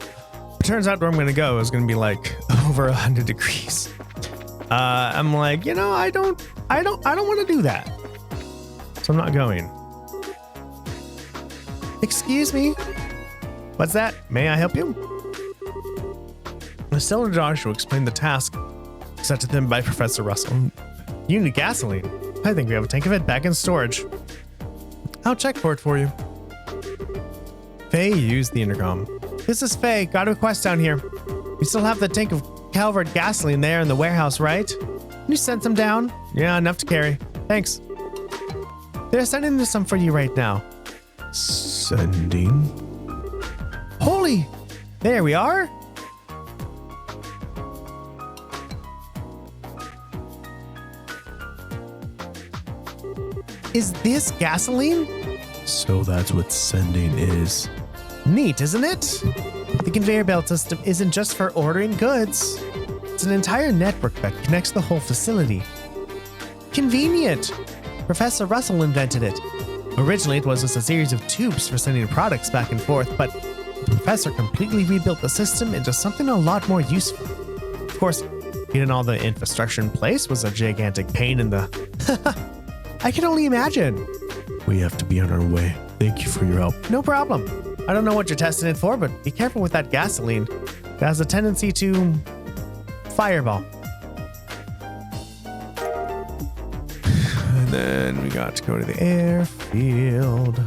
Speaker 1: It turns out where I'm going to go is going to be like over 100 degrees. I'm like, I don't want to do that. So I'm not going.
Speaker 3: Excuse me.
Speaker 1: What's that? May I help you? Estelle and Joshua explained the task set to them by Professor Russell. You need gasoline. I think we have a tank of it back in storage. I'll check for it for you. Faye used the intercom.
Speaker 3: This is Faye. Got a request down here. We still have the tank of Calvert gasoline there in the warehouse, right? Can you send some down?
Speaker 1: Yeah, enough to carry. Thanks.
Speaker 3: They're sending some for you right now.
Speaker 2: Sending?
Speaker 3: Holy! There we are. Is this gasoline?
Speaker 2: So that's what sending is.
Speaker 3: Neat, isn't it? The conveyor belt system isn't just for ordering goods. It's an entire network that connects the whole facility. Convenient. Professor Russell invented it. Originally, it was just a series of tubes for sending products back and forth, but the professor completely rebuilt the system into something a lot more useful. Of course, getting all the infrastructure in place was a gigantic pain in the... I can only imagine.
Speaker 2: We have to be on our way. Thank you for your help.
Speaker 3: No problem. I don't know what you're testing it for, but be careful with that gasoline. It has a tendency to fireball.
Speaker 1: And then we got to go to the airfield.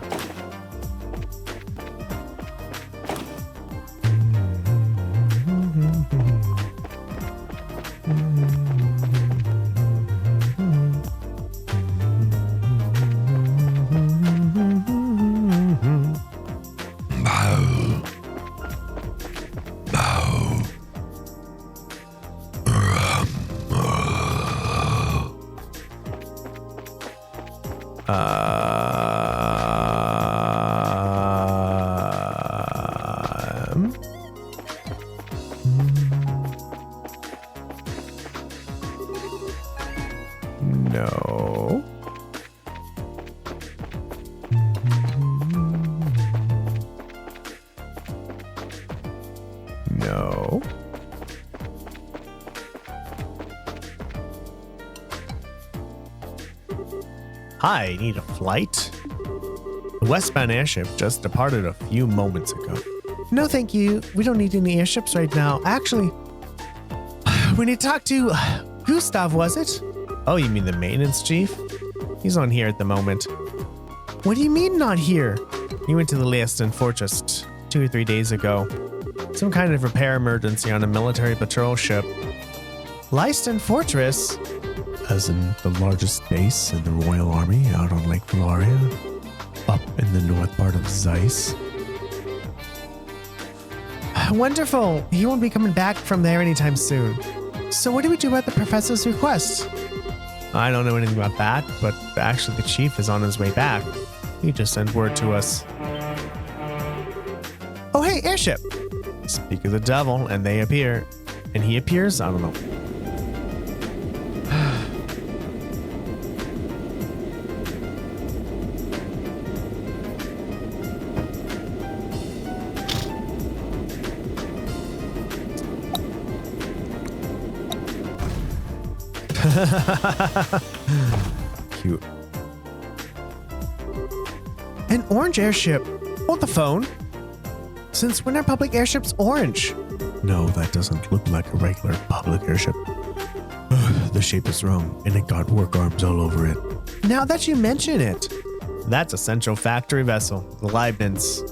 Speaker 1: Hi, need a flight? The westbound airship just departed a few moments ago.
Speaker 3: No, thank you. We don't need any airships right now. Actually, we need to talk to Gustav, was it?
Speaker 1: Oh, you mean the maintenance chief? He's on here at the moment.
Speaker 3: What do you mean not here?
Speaker 1: He went to the Leiston Fortress 2 or 3 days ago. Some kind of repair emergency on a military patrol ship.
Speaker 3: Leiston Fortress?
Speaker 2: As in the largest base in the Royal Army out on Lake Valaria, up in the north part of Zeiss.
Speaker 3: Wonderful. He won't be coming back from there anytime soon. So what do we do about the professor's request?
Speaker 1: I don't know anything about that, but actually the chief is on his way back. He just sent word to us.
Speaker 3: Oh, hey, airship.
Speaker 1: Speak of the devil, and they appear. And he appears? I don't know. Cute.
Speaker 3: An orange airship. Hold the phone. Since when are public airships orange?
Speaker 2: No, that doesn't look like a regular public airship. The shape is wrong, and it got work arms all over it.
Speaker 3: Now that you mention it.
Speaker 1: That's a Central Factory vessel, the Leibniz.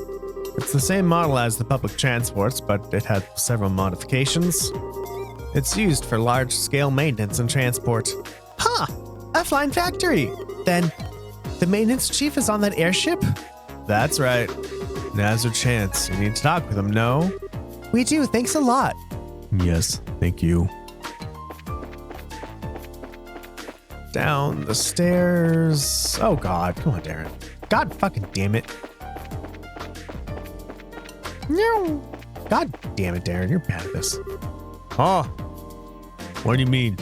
Speaker 1: It's the same model as the public transports, but it had several modifications. It's used for large-scale maintenance and transport.
Speaker 3: Huh, a flying factory. Then the maintenance chief is on that airship?
Speaker 1: That's right. Now's your chance. You need to talk with him, no?
Speaker 3: We do, thanks a lot.
Speaker 2: Yes, thank you.
Speaker 1: Down the stairs. Oh God, come on, Darren. God fucking damn it.
Speaker 3: No.
Speaker 1: God damn it, Darren, you're bad at this. Oh, what do you mean?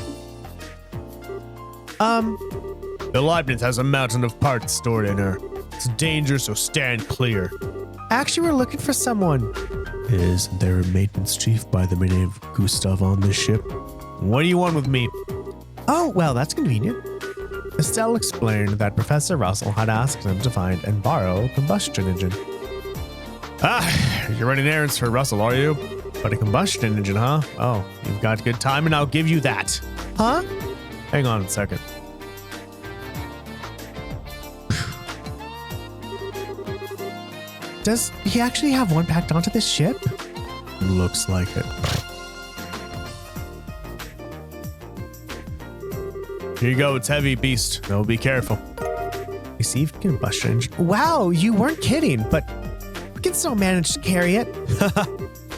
Speaker 1: The Leibniz has a mountain of parts stored in her. It's dangerous, so stand clear.
Speaker 3: Actually, we're looking for someone.
Speaker 2: Isn't there a maintenance chief by the name of Gustav on this ship?
Speaker 1: What do you want with me?
Speaker 3: Oh, well, that's convenient.
Speaker 1: Estelle explained that Professor Russell had asked him to find and borrow a combustion engine. Ah, you're running errands for Russell, are you? But a combustion engine, huh? Oh, you've got good time, and I'll give you that.
Speaker 3: Huh?
Speaker 1: Hang on a second.
Speaker 3: Does he actually have one packed onto this ship?
Speaker 2: Looks like it.
Speaker 1: Here you go, it's heavy, beast. No, be careful. Received combustion engine.
Speaker 3: Wow, you weren't kidding, but we can still manage to carry it.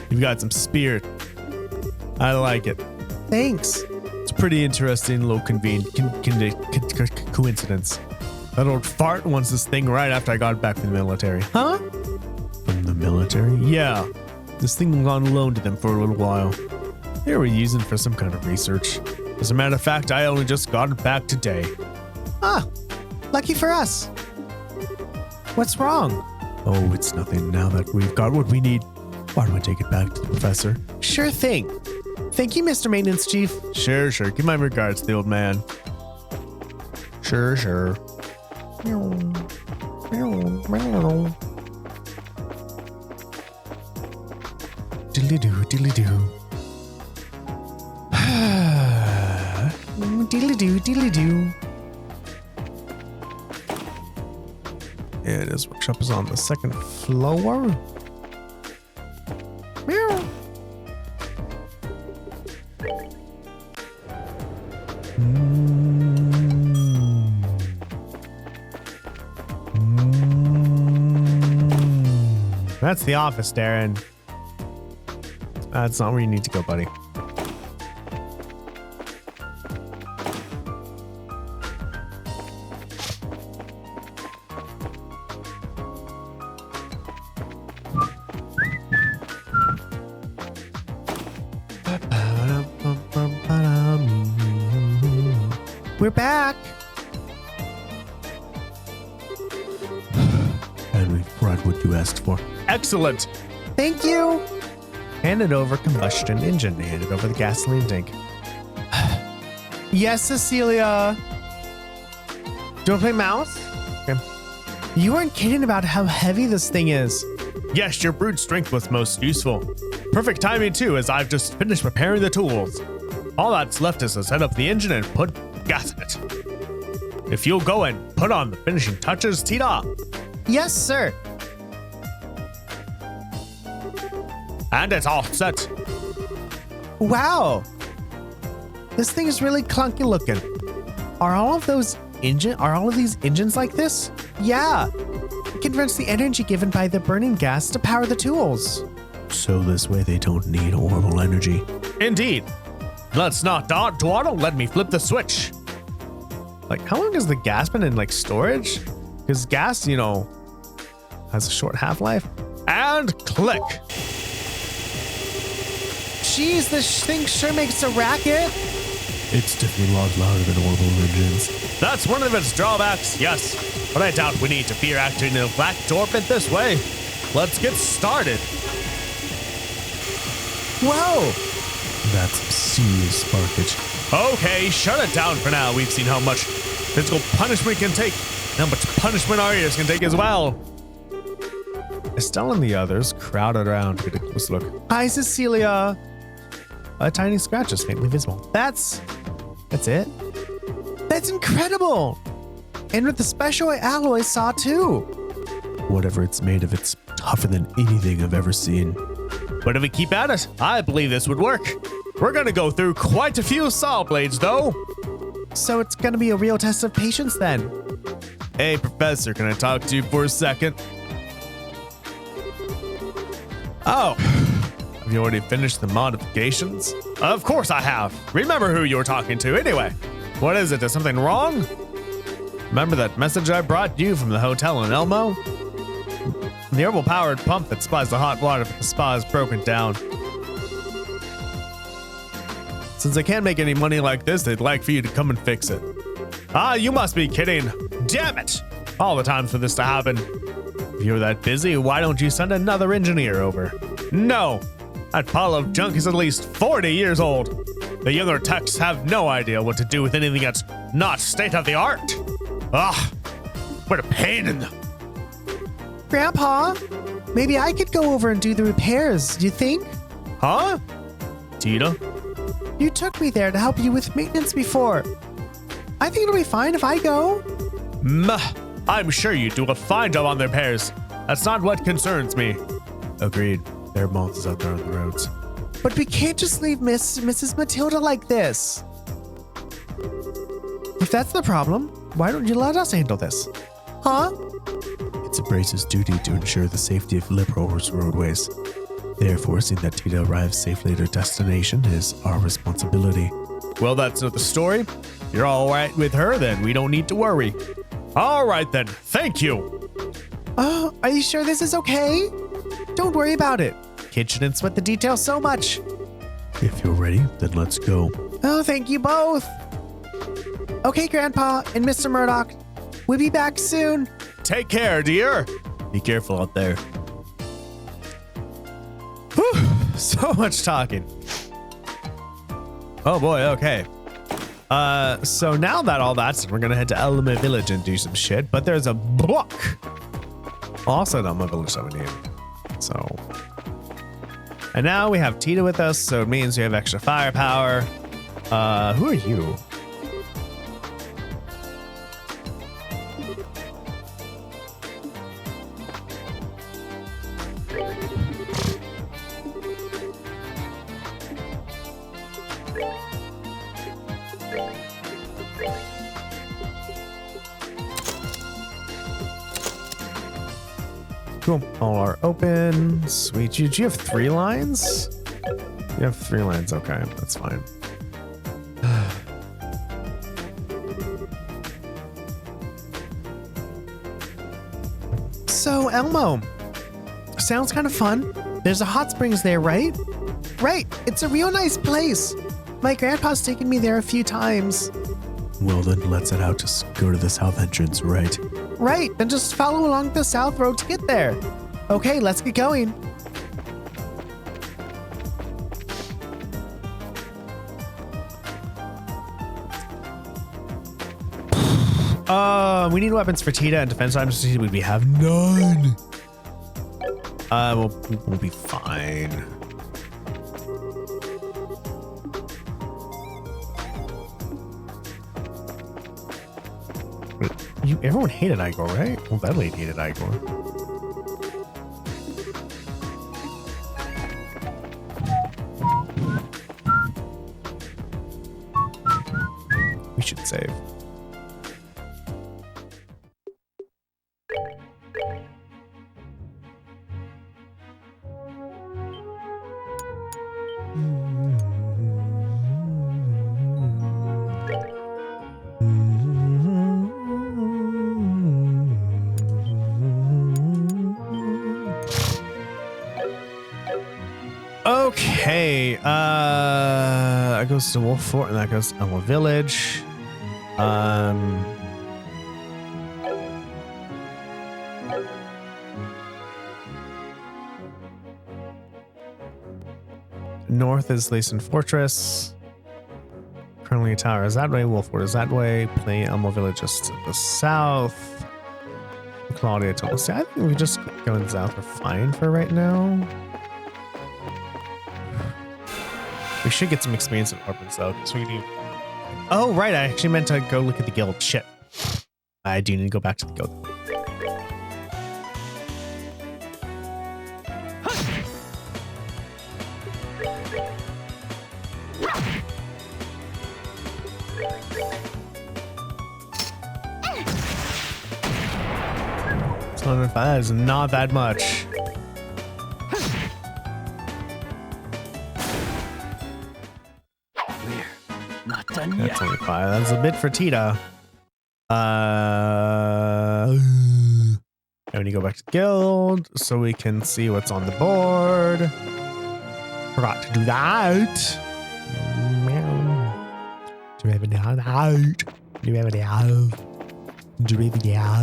Speaker 1: You've got some spirit. I like it.
Speaker 3: Thanks.
Speaker 1: It's a pretty interesting little coincidence. That old fart wants this thing right after I got back from the military.
Speaker 3: Huh?
Speaker 2: From the military?
Speaker 1: Yeah. This thing was on loan to them for a little while. They were using it for some kind of research. As a matter of fact, I only just got it back today.
Speaker 3: Ah, lucky for us. What's wrong?
Speaker 2: Oh, it's nothing now that we've got what we need. Why don't we take it back to the professor?
Speaker 3: Sure thing. Thank you, Mr. Maintenance Chief.
Speaker 1: Sure. Give my regards to the old man. Sure.
Speaker 3: Diddly-doo, diddly-doo. Diddly-doo, diddly-doo.
Speaker 1: Yeah, his workshop is on the second floor.
Speaker 3: Meow.
Speaker 1: That's the office, Darren. That's not where you need to go, buddy.
Speaker 3: We're back.
Speaker 2: And we've brought what you asked for.
Speaker 1: Excellent.
Speaker 3: Thank you.
Speaker 1: Handed over combustion engine. Handed over the gasoline tank.
Speaker 3: Yes, Cecilia. Do you want to play mouse? Okay. You weren't kidding about how heavy this thing is.
Speaker 1: Yes, your brute strength was most useful. Perfect timing too, as I've just finished preparing the tools. All that's left is to set up the engine and put gas in it. If you'll go and put on the finishing touches, Tita.
Speaker 3: Yes, sir.
Speaker 1: And it's all set.
Speaker 3: Wow. This thing is really clunky looking. Are all of these engines like this? Yeah. It converts the energy given by the burning gas to power the tools.
Speaker 2: So this way they don't need horrible energy.
Speaker 1: Indeed. Let's not dawdle. Let me flip the switch.
Speaker 3: Like, how long has the gas been in, like, storage? Because gas, you know, has a short half-life.
Speaker 1: And click.
Speaker 3: Jeez, this thing sure makes a racket.
Speaker 2: It's definitely a lot louder than horrible engines.
Speaker 1: That's one of its drawbacks, yes. But I doubt we need to fear acting in a black orbit this way. Let's get started.
Speaker 3: Whoa.
Speaker 2: That's serious sparkage.
Speaker 1: Okay, shut it down for now. We've seen how much physical punishment can take, and how much punishment our ears can take as well.
Speaker 3: Estelle and the others crowded around to get a close look. Hi, Cecilia. A tiny scratch is faintly visible. That's it? That's incredible! And with the special alloy saw too.
Speaker 2: Whatever it's made of, it's tougher than anything I've ever seen.
Speaker 1: But if we keep at it, I believe this would work. We're gonna go through quite a few saw blades though.
Speaker 3: So it's gonna be a real test of patience then.
Speaker 1: Hey, Professor, can I talk to you for a second? Oh, have you already finished the modifications? Of course I have. Remember who you were talking to anyway. What is it? Is something wrong? Remember that message I brought you from the hotel in Elmo? The herbal-powered pump that supplies the hot water for the spa is broken down. Since they can't make any money like this, they'd like for you to come and fix it. Ah, you must be kidding. Damn it! All the time for this to happen. If you're that busy, why don't you send another engineer over? No! That pile of junk is at least 40 years old. The younger techs have no idea what to do with anything that's not state-of-the-art. Ah, what a pain in the...
Speaker 3: Grandpa, maybe I could go over and do the repairs, do you think?
Speaker 1: Huh? Tita?
Speaker 3: You took me there to help you with maintenance before. I think it'll be fine if I go.
Speaker 1: I'm sure you do a fine job on the repairs. That's not what concerns me.
Speaker 2: Agreed. There are monsters out there on the roads.
Speaker 3: But we can't just leave Mrs. Matilda like this. If that's the problem, why don't you let us handle this? Huh?
Speaker 2: It's a brace's duty to ensure the safety of liberal roadways. Therefore, seeing that Tita arrives safely at her destination is our responsibility.
Speaker 1: Well, that's not the story. You're all right with her, then we don't need to worry. All right, then. Thank you.
Speaker 3: Are you sure this is okay? Don't worry about it. Kid shouldn't sweat the details so much.
Speaker 2: If you're ready, then let's go.
Speaker 3: Oh, thank you both. Okay, Grandpa and Mr. Murdoch. We'll be back soon.
Speaker 1: Take care, dear.
Speaker 2: Be careful out there.
Speaker 1: Whew, so much talking. Oh boy, okay. So now that all that's, we're gonna head to Elma Village and do some shit, but there's a book also at Elma Village 17. So, and now we have Tita with us, so it means we have extra firepower. Who are you? Cool. All are open. Sweet. Do you have 3 lines? You have 3 lines. Okay, that's fine.
Speaker 3: So, Elmo, sounds kind of fun. There's a hot springs there, right? Right. It's a real nice place. My grandpa's taken me there a few times.
Speaker 2: Well, then let's head out to go to the south entrance, right?
Speaker 3: Right, then just follow along the south road to get there. Okay, let's get going.
Speaker 1: We need weapons for Tita and defense items. We have none. We'll be fine. Everyone hated Igor, right? Well, that lady hated Igor. We should save. Okay, that goes to Wolf Fort and that goes to Elmo Village. North is Layson Fortress. Currently a tower is that way, Wolf Fort is that way. Plain Elmo Village is to the south. Claudia told us, I think we just going south are fine for right now. We should get some experience in Orbits though, because we need. Oh, right. I actually meant to go look at the guild. Shit. I do need to go back to the guild. That is not that much.
Speaker 4: Not done
Speaker 1: That's
Speaker 4: yet.
Speaker 1: 25. That's a bit for Tita. I need to go back to the guild so we can see what's on the board. Forgot to do that. Do we have any out? Do we have any out? Do we have any out?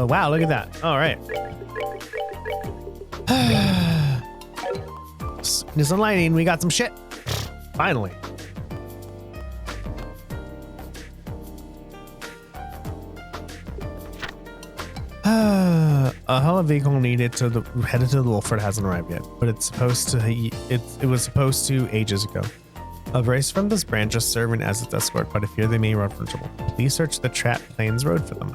Speaker 1: Wow, look at that. All right. There's some lighting. We got some shit. Finally. A Hella vehicle needed to headed to the Wolford hasn't arrived yet, but it's supposed to. It was supposed to ages ago. A brace from this branch is serving as its escort, but I fear they may run from trouble. Please search the Trap Plains Road for them.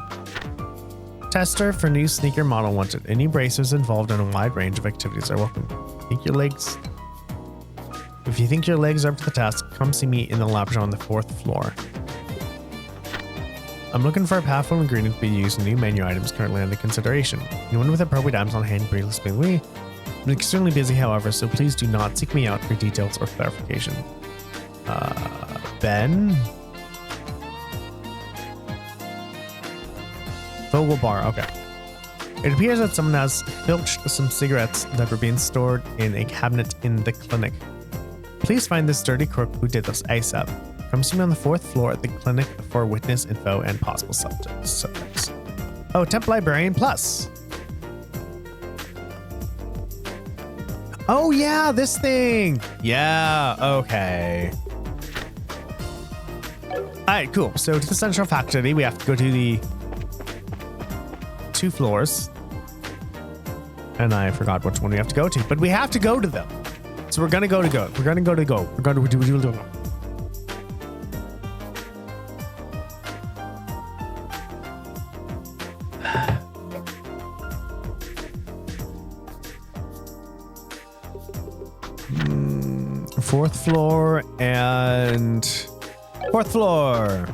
Speaker 1: Tester for new sneaker model wanted. Any bracers involved in a wide range of activities are welcome. If you think your legs are up to the task, come see me in the laboratory on the 4th floor. I'm looking for a powerful ingredient to be used in new menu items currently under consideration. Anyone with appropriate items on hand, please explain me. I'm extremely busy, however, so please do not seek me out for details or clarification. Ben? Vogel Bar, okay. It appears that someone has filched some cigarettes that were being stored in a cabinet in the clinic. Please find this dirty crook who did this ASAP. Come see me on the 4th floor at the clinic for witness info and possible subjects. Oh, Temp Librarian Plus. Oh yeah, this thing. Yeah, okay. Alright, cool. So to the central factory, we have to go to the 2 floors. And I forgot which one we have to go to, but we have to go to them. So we're gonna go. We're gonna go. We're gonna do. Fourth floor and 4th floor.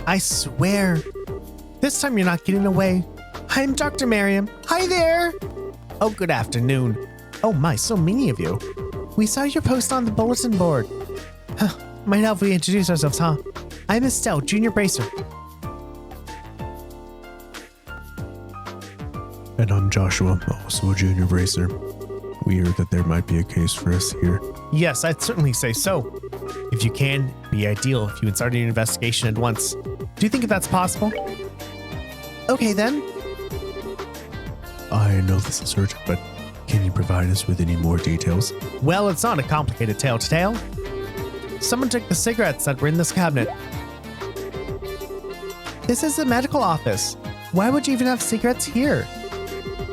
Speaker 1: I swear, this time you're not getting away. I'm Dr. Merriam. Hi there. Oh, good afternoon. Oh my, so many of you. We saw your post on the bulletin board. Might help if we introduce ourselves, huh? I'm Estelle, Junior Bracer.
Speaker 2: And I'm Joshua, also a junior racer. We heard that there might be a case for us here.
Speaker 1: Yes, I'd certainly say so. If you can, be ideal if you would start your investigation at once. Do you think that's possible?
Speaker 3: Okay then.
Speaker 2: I know this is urgent, but can you provide us with any more details?
Speaker 1: Well, it's not a complicated tale to tell. Someone took the cigarettes that were in this cabinet.
Speaker 3: This is the medical office. Why would you even have cigarettes here?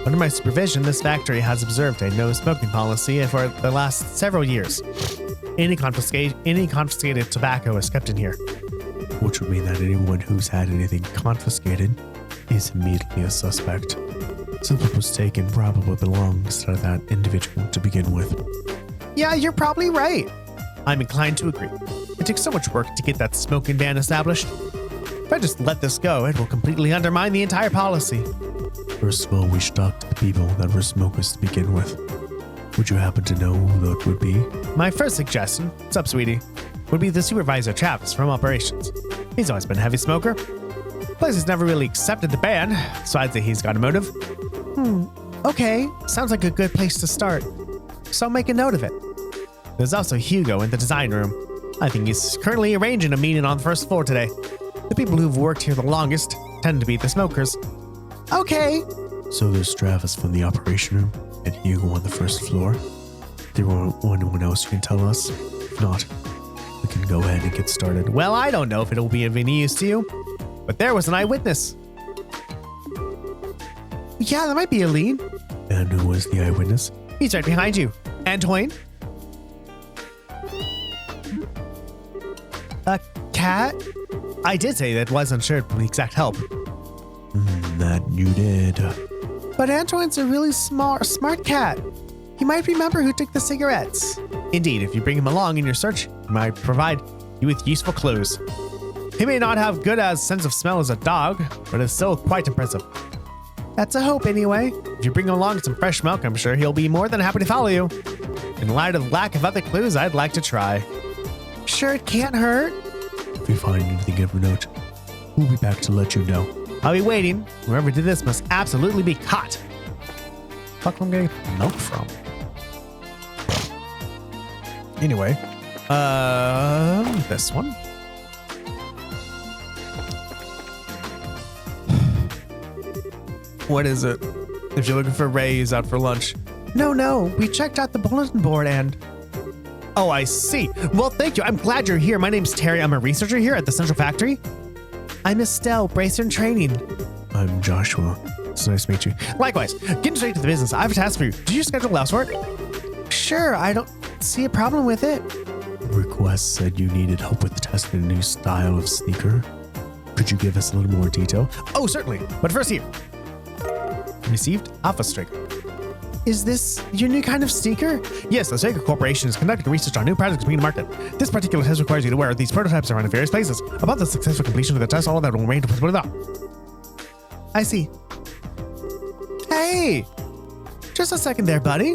Speaker 1: Under my supervision, this factory has observed a no smoking policy for the last several years. Any confiscated tobacco is kept in here.
Speaker 2: Which would mean that anyone who's had anything confiscated is immediately a suspect. Since what was taken probably belongs to that individual to begin with.
Speaker 3: Yeah, you're probably right.
Speaker 1: I'm inclined to agree. It took so much work to get that smoking ban established. If I just let this go, it will completely undermine the entire policy.
Speaker 2: First of all, we should talk to the people that were smokers to begin with. Would you happen to know who that would be?
Speaker 1: My first suggestion, what's up, sweetie, would be the supervisor Travis from operations. He's always been a heavy smoker. Plus, he's never really accepted the ban, so I'd say he's got a motive.
Speaker 3: Okay, sounds like a good place to start. So make a note of it.
Speaker 1: There's also Hugo in the design room. I think he's currently arranging a meeting on the first floor today. The people who've worked here the longest tend to be the smokers.
Speaker 3: Okay.
Speaker 2: So there's Travis from the operation room and Hugo on the first floor. There won't anyone else you can tell us? If not, we can go ahead and get started.
Speaker 1: Well, I don't know if it'll be of any use to you, but there was an eyewitness.
Speaker 3: Yeah, that might be a lead.
Speaker 2: And who was the eyewitness?
Speaker 1: He's right behind you. Antoine?
Speaker 3: A cat?
Speaker 1: I did say that wasn't sure of the exact help.
Speaker 2: That you did.
Speaker 3: But Antoine's a really smart cat. He might remember who took the cigarettes.
Speaker 1: Indeed, if you bring him along in your search, he might provide you with useful clues. He may not have good as sense of smell as a dog, but is still quite impressive.
Speaker 3: That's a hope anyway.
Speaker 1: If you bring him along some fresh milk, I'm sure he'll be more than happy to follow you. In light of the lack of other clues, I'd like to try.
Speaker 3: Sure, it can't hurt.
Speaker 2: If we find anything of note, we'll be back to let you know.
Speaker 1: I'll be waiting. Whoever did this must absolutely be caught. Fuck, I'm getting milk from. Anyway, this one. What is it? If you're looking for Ray, he's out for lunch.
Speaker 3: No, we checked out the bulletin board and...
Speaker 1: Oh, I see. Well, thank you. I'm glad you're here. My name's Terry. I'm a researcher here at the Central Factory.
Speaker 3: I'm Estelle, bracer in training.
Speaker 2: I'm Joshua. It's nice to meet you.
Speaker 1: Likewise. Getting straight to the business, I have a task for you. Did you schedule housework?
Speaker 3: Sure, I don't see a problem with it.
Speaker 2: Request said you needed help with testing a new style of sneaker. Could you give us a little more detail?
Speaker 1: Oh, certainly. But first here. Received Alpha Striker.
Speaker 3: Is this your new kind of sneaker?
Speaker 1: Yes, the Striker Corporation is conducting research on new products being market. This particular test requires you to wear these prototypes around in various places. About the successful completion of the test, all of that will remain to put it up.
Speaker 3: I see. Hey! Just a second there, buddy.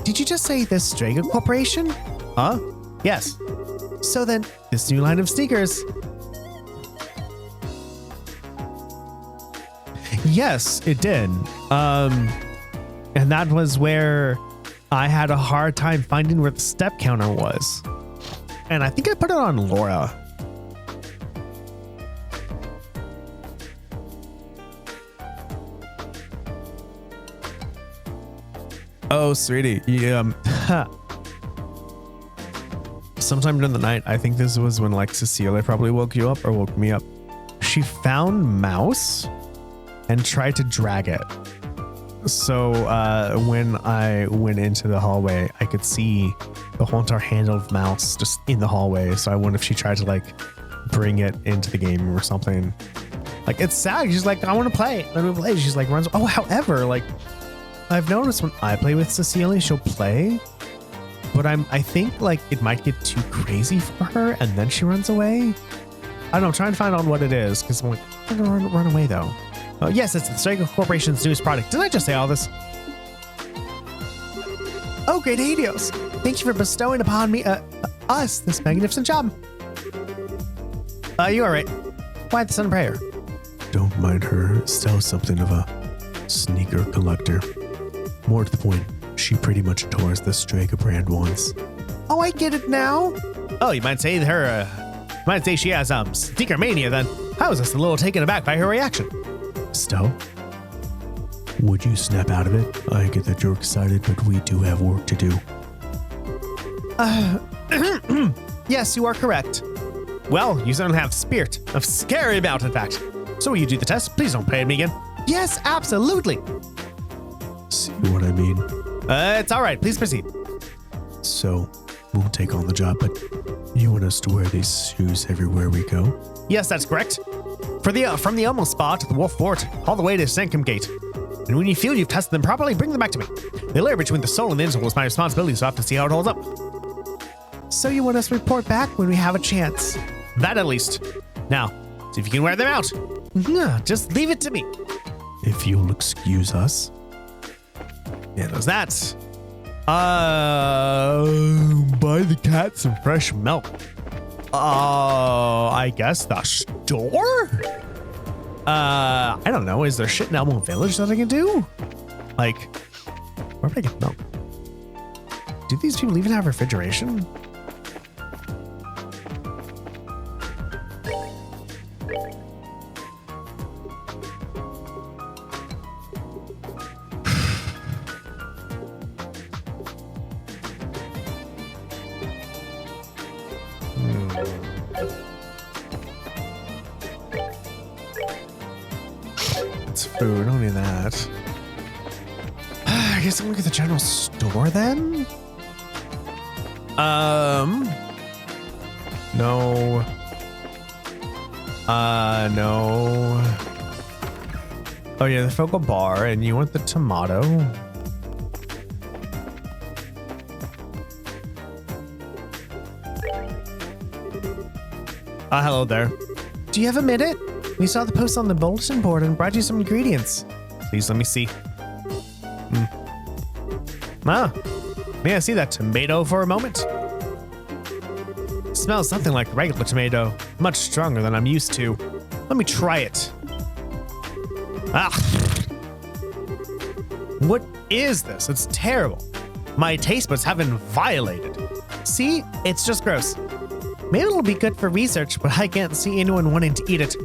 Speaker 3: Did you just say the Striker Corporation?
Speaker 1: Huh? Yes.
Speaker 3: So then, this new line of sneakers.
Speaker 1: Yes, it did. And that was where I had a hard time finding where the step counter was. And I think I put it on Laura. Oh, sweetie. Sometime during the night, I think this was when like Cecilia probably woke you up or woke me up. She found Mouse and tried to drag it. So when I went into the hallway, I could see the whole entire handle of Mouse just in the hallway. So I wonder if she tried to like bring it into the game or something. Like, it's sad. She's like, I want to play. Let me play. She's like, runs. Oh, however, like I've noticed when I play with Cecilia, she'll play, but I think like it might get too crazy for her and then she runs away. I don't know. I'm trying to find out what it is because I'm like, I'm gonna run away though. Yes, it's the Striker Corporation's newest product. Didn't I just say all this?
Speaker 3: Oh, great Helios. Thank you for bestowing upon me, us, this magnificent job.
Speaker 1: You all right? Why the sun prayer?
Speaker 2: Don't mind her. Still something of a Sneaker collector. More to the point, she pretty much tore us the Strega brand once.
Speaker 3: Oh, I get it now.
Speaker 1: Oh, you might say she has sneaker mania then. I was just a little taken aback by her reaction.
Speaker 2: Estelle? Would you snap out of it? I get that you're excited, but we do have work to do.
Speaker 3: Yes, you are correct.
Speaker 1: Well, you certainly have spirit of scary about, in fact. So will you do the test? Please don't play at me again.
Speaker 3: Yes, absolutely.
Speaker 2: See what I mean?
Speaker 1: It's all right. Please proceed.
Speaker 2: So, we'll take on the job, but you want us to wear these shoes everywhere we go?
Speaker 1: Yes, that's correct. From the Elmo Spa to the Wolf Fort, all the way to Sankum Gate. And when you feel you've tested them properly, bring them back to me. The layer between the sole and the insole is my responsibility, so I have to see how it holds up.
Speaker 3: So you want us to report back when we have a chance?
Speaker 1: That at least. Now, see if you can wear them out.
Speaker 3: Yeah.
Speaker 1: Just leave it to me.
Speaker 2: If you'll excuse us.
Speaker 1: Yeah, there's that. Buy the cat some fresh milk. I guess the store? I don't know. Is there shit in Elmo Village that I can do? Like, where would I get milk? Do these people even have refrigeration? It's food, don't need that. I guess I'm gonna get the general store then? No. No. Oh yeah, the Focal Bar, and you want the tomato? Hello there.
Speaker 3: Do you have a minute? We saw the post on the bulletin board and brought you some ingredients.
Speaker 1: Please let me see. May I see that tomato for a moment? Smells something like regular tomato, much stronger than I'm used to. Let me try it. What is this? It's terrible. My taste buds have been violated.
Speaker 3: See? It's just gross. Maybe it'll be good for research, but I can't see anyone wanting to eat it.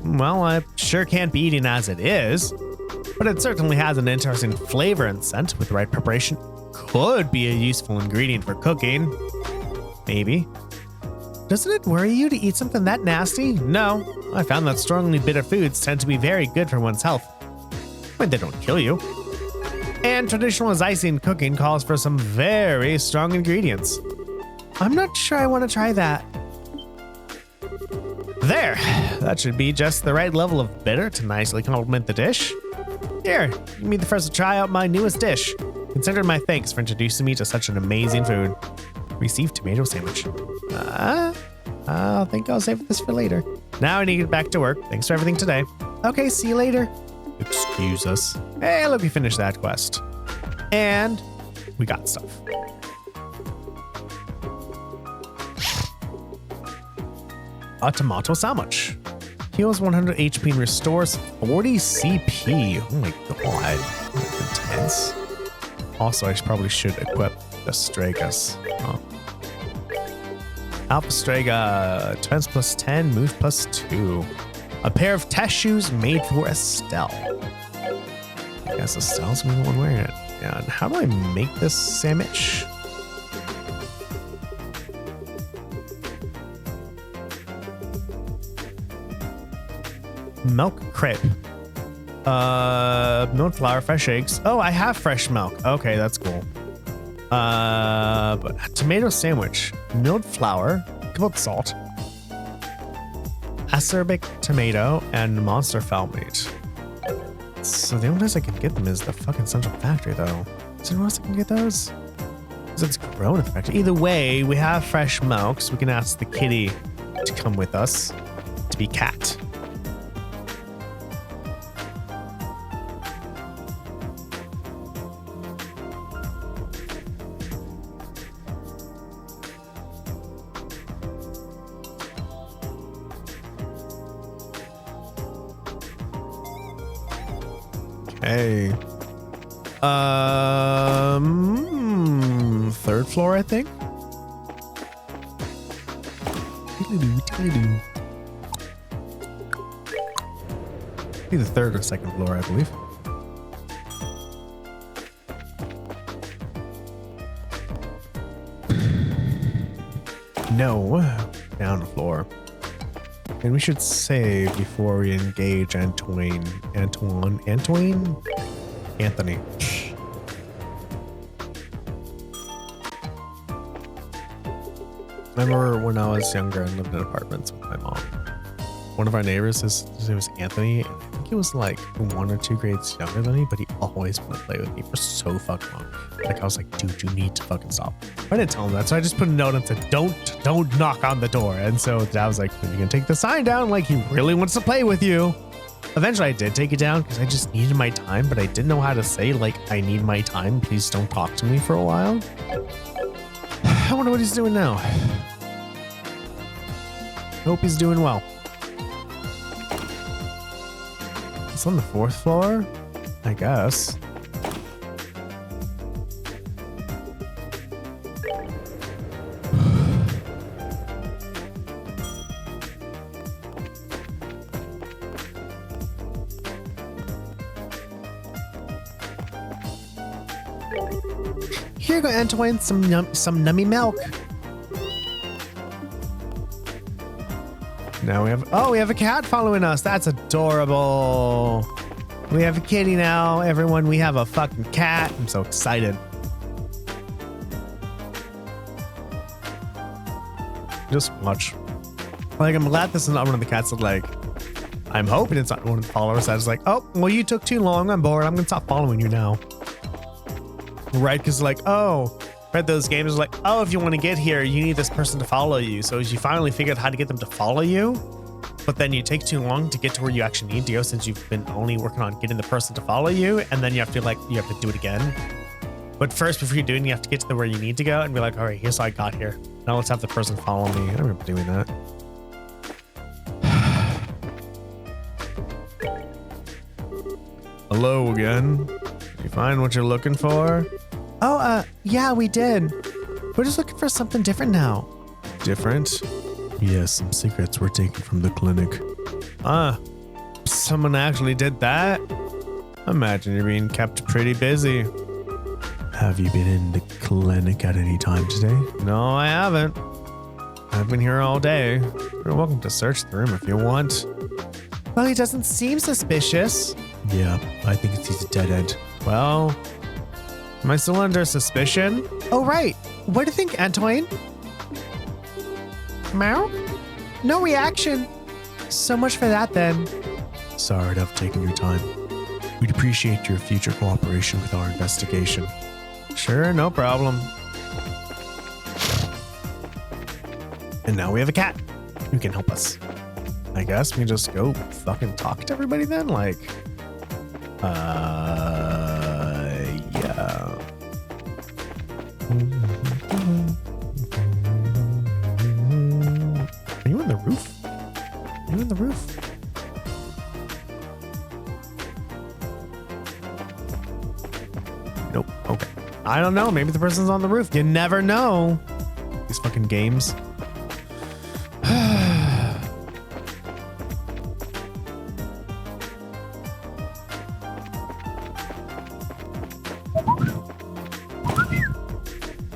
Speaker 1: Well, I sure can't be eating as it is, but it certainly has an interesting flavor and scent with the right preparation. Could be a useful ingredient for cooking. Maybe.
Speaker 3: Doesn't it worry you to eat something that nasty?
Speaker 1: No, I found that strongly bitter foods tend to be very good for one's health. When they don't kill you. And traditional Zeiss cooking calls for some very strong ingredients.
Speaker 3: I'm not sure I want to try that.
Speaker 1: There, that should be just the right level of bitter to nicely complement the dish. Here, you be the first to try out my newest dish. Consider my thanks for introducing me to such an amazing food. Receive tomato sandwich. I think I'll save this for later. Now I need to get back to work. Thanks for everything today.
Speaker 3: Okay, see you later.
Speaker 1: Excuse us. Hey, look, we finished that quest. And we got stuff. A tomato sandwich. Heals 100 HP and restores 40 CP. Oh my god. That's intense. Also, I probably should equip the Stregas. Oh. Alpha Strega, defense plus 10, move plus 2. A pair of test shoes made for Estelle. I guess Estelle's the one wearing it. And how do I make this sandwich? Milk crepe. Milk flour, fresh eggs. Oh, I have fresh milk. Okay, that's cool. But tomato sandwich, milled flour, cooked salt, acerbic tomato, and monster fowl meat. So the only place I can get them is the fucking Central Factory, though. Is there anywhere else I can get those? Because it's grown at the factory. Either way, we have fresh milk, so we can ask the kitty to come with us to be cat. Hey. Third floor, I think. Be the third or second floor, I believe. No, down the floor. And we should save before we engage Anthony. I remember when I was younger and lived in apartments with my mom. One of our neighbors, his name was Anthony, and I think he was like 1 or 2 grades younger than me, but he always wanted to play with me for so fucking long. Like I was like, dude, you need to fucking stop. I didn't tell him that, so I just put a note and said, don't knock on the door. And so Dad was like, you can take the sign down, like he really wants to play with you. Eventually I did take it down because I just needed my time, but I didn't know how to say, like, I need my time, please don't talk to me for a while. I wonder what he's doing now. Hope he's doing well. It's on the 4th floor, I guess. Here you go, Antoine, some nummy milk. Now we have a cat following us. That's adorable. We have a kitty now, everyone. We have a fucking cat. I'm so excited. Just watch. Like, I'm glad this is not one of the cats that, like, I'm hoping it's not one of the followers that's like, oh, well, you took too long. I'm bored. I'm going to stop following you now. Right? Because, like, oh, right, those games are like, oh, if you want to get here, you need this person to follow you. So as you finally figure out how to get them to follow you, but then you take too long to get to where you actually need to go since you've been only working on getting the person to follow you, and then you have to do it again. But first, before you do it, you have to get to where you need to go and be like, all right, here's how I got here. Now let's have the person follow me. I remember doing that. Hello again. Did you find what you're looking for?
Speaker 3: Oh, yeah, we did. We're just looking for something different now.
Speaker 1: Different?
Speaker 2: Yes, some secrets were taken from the clinic.
Speaker 1: Someone actually did that? Imagine you're being kept pretty busy.
Speaker 2: Have you been in the clinic at any time today?
Speaker 1: No, I haven't. I've been here all day. You're welcome to search the room if you want.
Speaker 3: Well, he doesn't seem suspicious.
Speaker 2: Yeah, I think he's a dead end.
Speaker 1: Well, am I still under suspicion?
Speaker 3: Oh, right. What do you think, Antoine? Meow? No reaction. So much for that, then.
Speaker 2: Sorry to have taken your time. We'd appreciate your future cooperation with our investigation.
Speaker 1: Sure, no problem. And now we have a cat who can help us. I guess we can just go fucking talk to everybody then? Like, yeah. Are you on the roof? Are you on the roof? Nope. Okay. I don't know. Maybe the person's on the roof. You never know. These fucking games.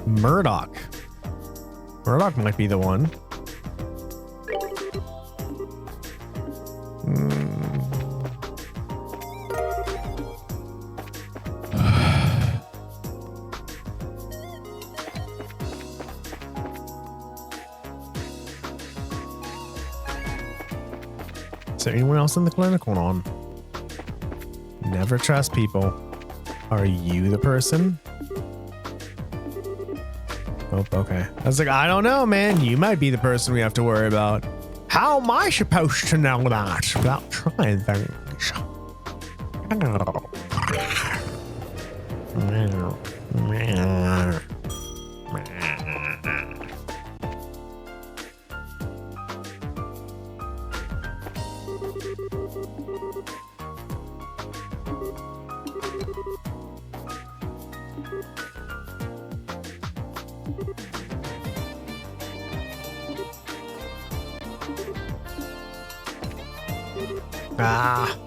Speaker 1: Murdoch. Murdoch might be the one. Is there anyone else in the clinic? Hold on. Never trust people. Are you the person? Oh, okay. I was like, I don't know, man. You might be the person we have to worry about. How am I supposed to know that without trying things? Ah.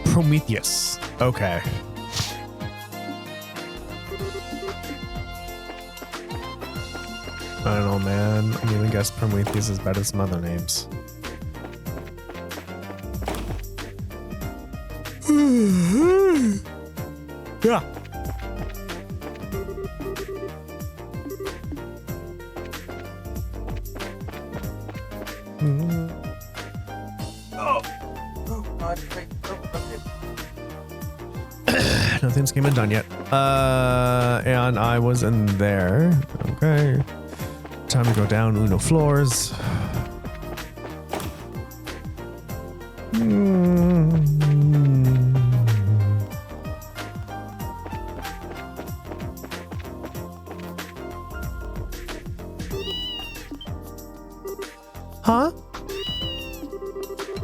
Speaker 1: Prometheus. Okay. I don't know, man. I'm gonna guess Prometheus is better than some other names. Yeah. Nothing's came and done yet. And I was in there. Okay. Time to go down Uno floors.
Speaker 3: Huh?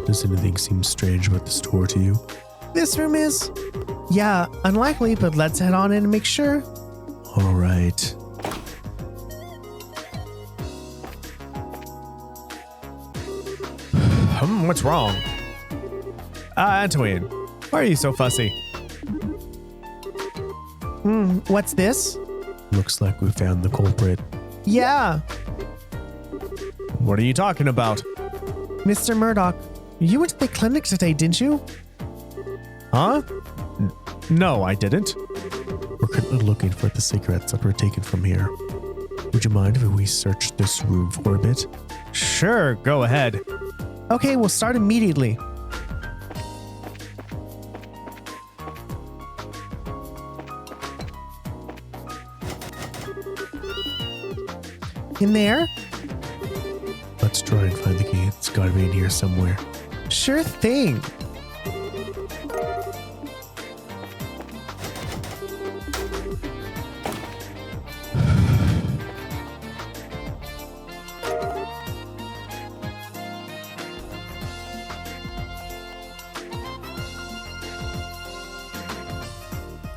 Speaker 2: Does anything seem strange about this tour to you?
Speaker 3: This room is... Yeah, unlikely, but let's head on in and make sure.
Speaker 2: All right.
Speaker 1: What's wrong? Antoine, why are you so fussy?
Speaker 3: What's this?
Speaker 2: Looks like we found the culprit.
Speaker 3: Yeah,
Speaker 1: What are you talking about?
Speaker 3: Mr. Murdoch, you went to the clinic today, didn't you?
Speaker 1: Huh? No, I didn't.
Speaker 2: We're currently looking for the cigarettes that were taken from here. Would you mind if we search this room for a bit?
Speaker 1: Sure, go ahead.
Speaker 3: Okay, we'll start immediately. In there?
Speaker 2: Let's try and find the key. It's gotta be in here somewhere.
Speaker 3: Sure thing.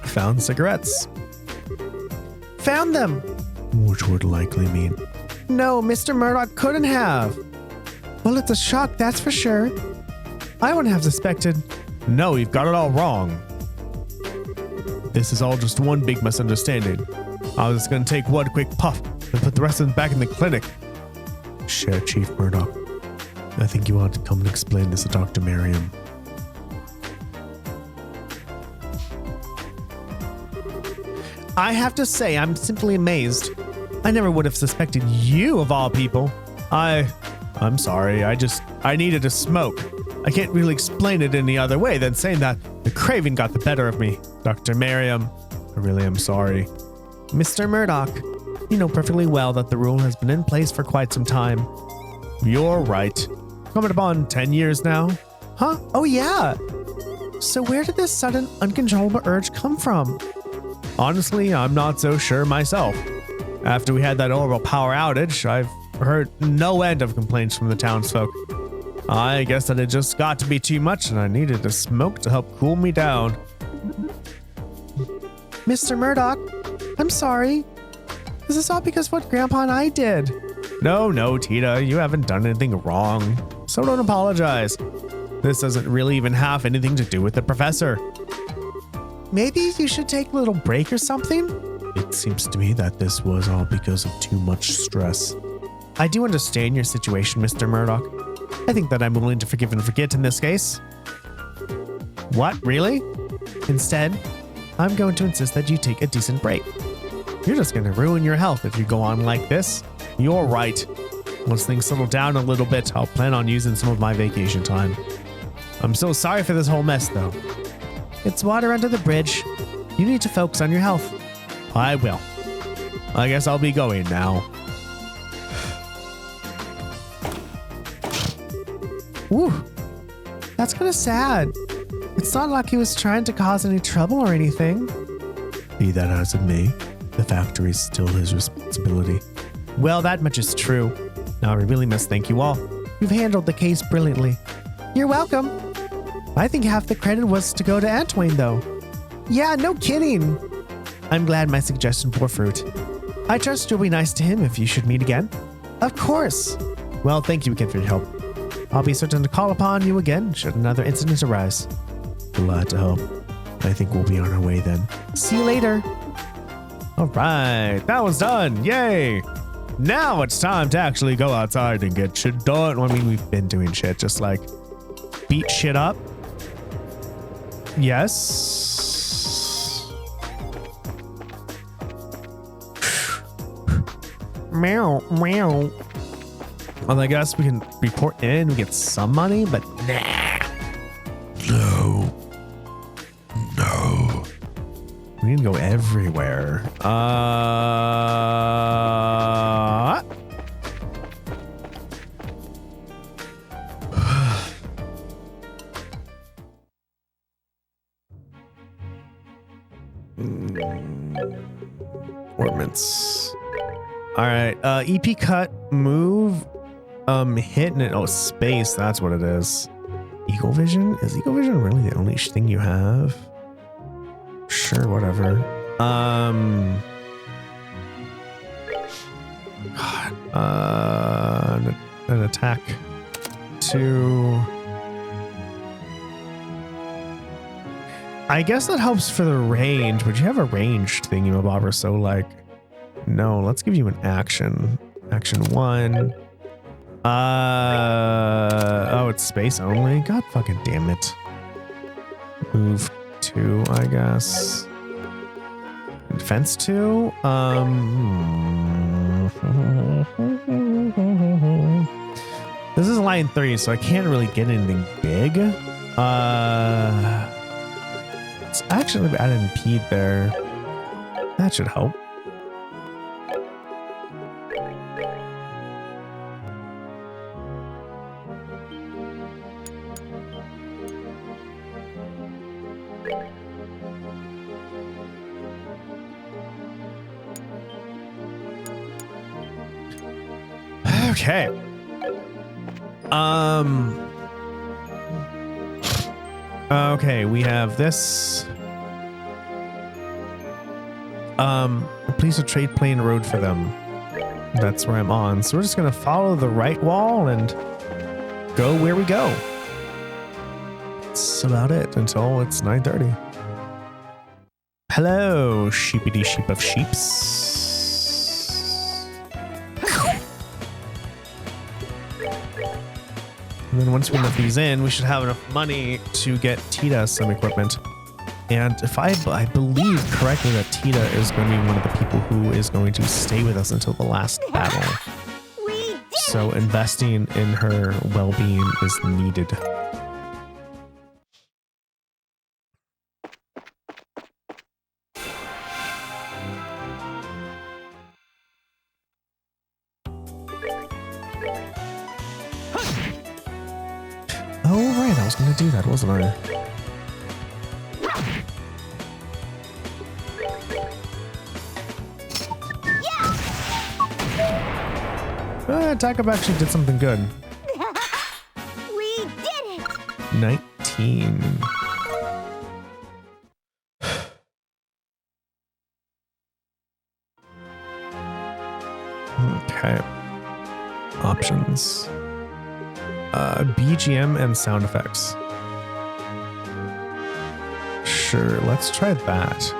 Speaker 1: Found cigarettes.
Speaker 3: Found them.
Speaker 2: Which would likely mean
Speaker 3: No, Mr. Murdoch couldn't have. Well, it's a shock, that's for sure. I wouldn't have suspected.
Speaker 1: No, you've got it all wrong. This is all just one big misunderstanding. I was just gonna take one quick puff and put the rest of them back in the clinic.
Speaker 2: Sheriff Chief Murdoch. I think you want to come and explain this to Dr. Merriam.
Speaker 3: I have to say, I'm simply amazed. I never would have suspected you of all people.
Speaker 1: I'm sorry. I needed to smoke. I can't really explain it any other way than saying that the craving got the better of me. Dr. Merriam, I really am sorry.
Speaker 3: Mr. Murdoch, you know perfectly well that the rule has been in place for quite some time.
Speaker 1: You're right. Coming upon 10 years now.
Speaker 3: Huh? Oh yeah. So where did this sudden uncontrollable urge come from?
Speaker 1: Honestly, I'm not so sure myself. After we had that horrible power outage, I've heard no end of complaints from the townsfolk. I guess that it just got to be too much and I needed to smoke to help cool me down.
Speaker 3: Mr. Murdoch, I'm sorry. This is all because of what Grandpa and I did.
Speaker 1: No, Tita, you haven't done anything wrong. So don't apologize. This doesn't really even have anything to do with the professor.
Speaker 3: Maybe you should take a little break or something?
Speaker 2: It seems to me that this was all because of too much stress.
Speaker 3: I do understand your situation, Mr. Murdoch. I think that I'm willing to forgive and forget in this case.
Speaker 1: What, really?
Speaker 3: Instead, I'm going to insist that you take a decent break.
Speaker 1: You're just going to ruin your health if you go on like this. You're right. Once things settle down a little bit, I'll plan on using some of my vacation time. I'm so sorry for this whole mess, though.
Speaker 3: It's water under the bridge. You need to focus on your health.
Speaker 1: I will. I guess I'll be going now.
Speaker 3: Woo. That's kind of sad. It's not like he was trying to cause any trouble or anything.
Speaker 2: Be that as it may, the factory is still his responsibility.
Speaker 3: Well, that much is true. Now, I really must thank you all. You've handled the case brilliantly. You're welcome. I think half the credit was to go to Antoine, though. Yeah, no kidding. I'm glad my suggestion bore fruit. I trust you'll be nice to him if you should meet again. Of course. Well, thank you again for your help. I'll be certain to call upon you again should another incident arise.
Speaker 2: Glad to help. I think we'll be on our way then.
Speaker 3: See you later.
Speaker 1: All right, that was done. Yay. Now it's time to actually go outside and get shit done. I mean, we've been doing shit, just like beat shit up. Yes.
Speaker 3: Meow, meow.
Speaker 1: Well, I guess we can report in, we get some money, but nah.
Speaker 2: No. No.
Speaker 1: We need to go everywhere. Performance. All right. EP cut, move, hit, and oh, space. That's what it is. Eagle vision? Is eagle vision really the only thing you have? Sure, whatever. God. An attack. 2. I guess that helps for the range, but you have a ranged thingy-mabobber, so like, no, let's give you an action. Action 1. Oh, it's space only? God fucking damn it. Move 2, I guess. Defense 2? This is line 3, so I can't really get anything big. Let's actually add an impede there. That should help. Okay. Okay, we have this. Please a trade plane road for them. That's where I'm on. So we're just gonna follow the right wall and go where we go. That's about it until it's 9:30. Hello, sheepity sheep of sheeps. And then once we let these in, we should have enough money to get Tita some equipment. And if I believe correctly that Tita is going to be one of the people who is going to stay with us until the last battle. So investing in her well-being is needed. Oh, right, I was going to do that, wasn't I? Attack up actually did something good.
Speaker 4: We did it!
Speaker 1: 19. Okay. Options. BGM and sound effects. Sure, let's try that.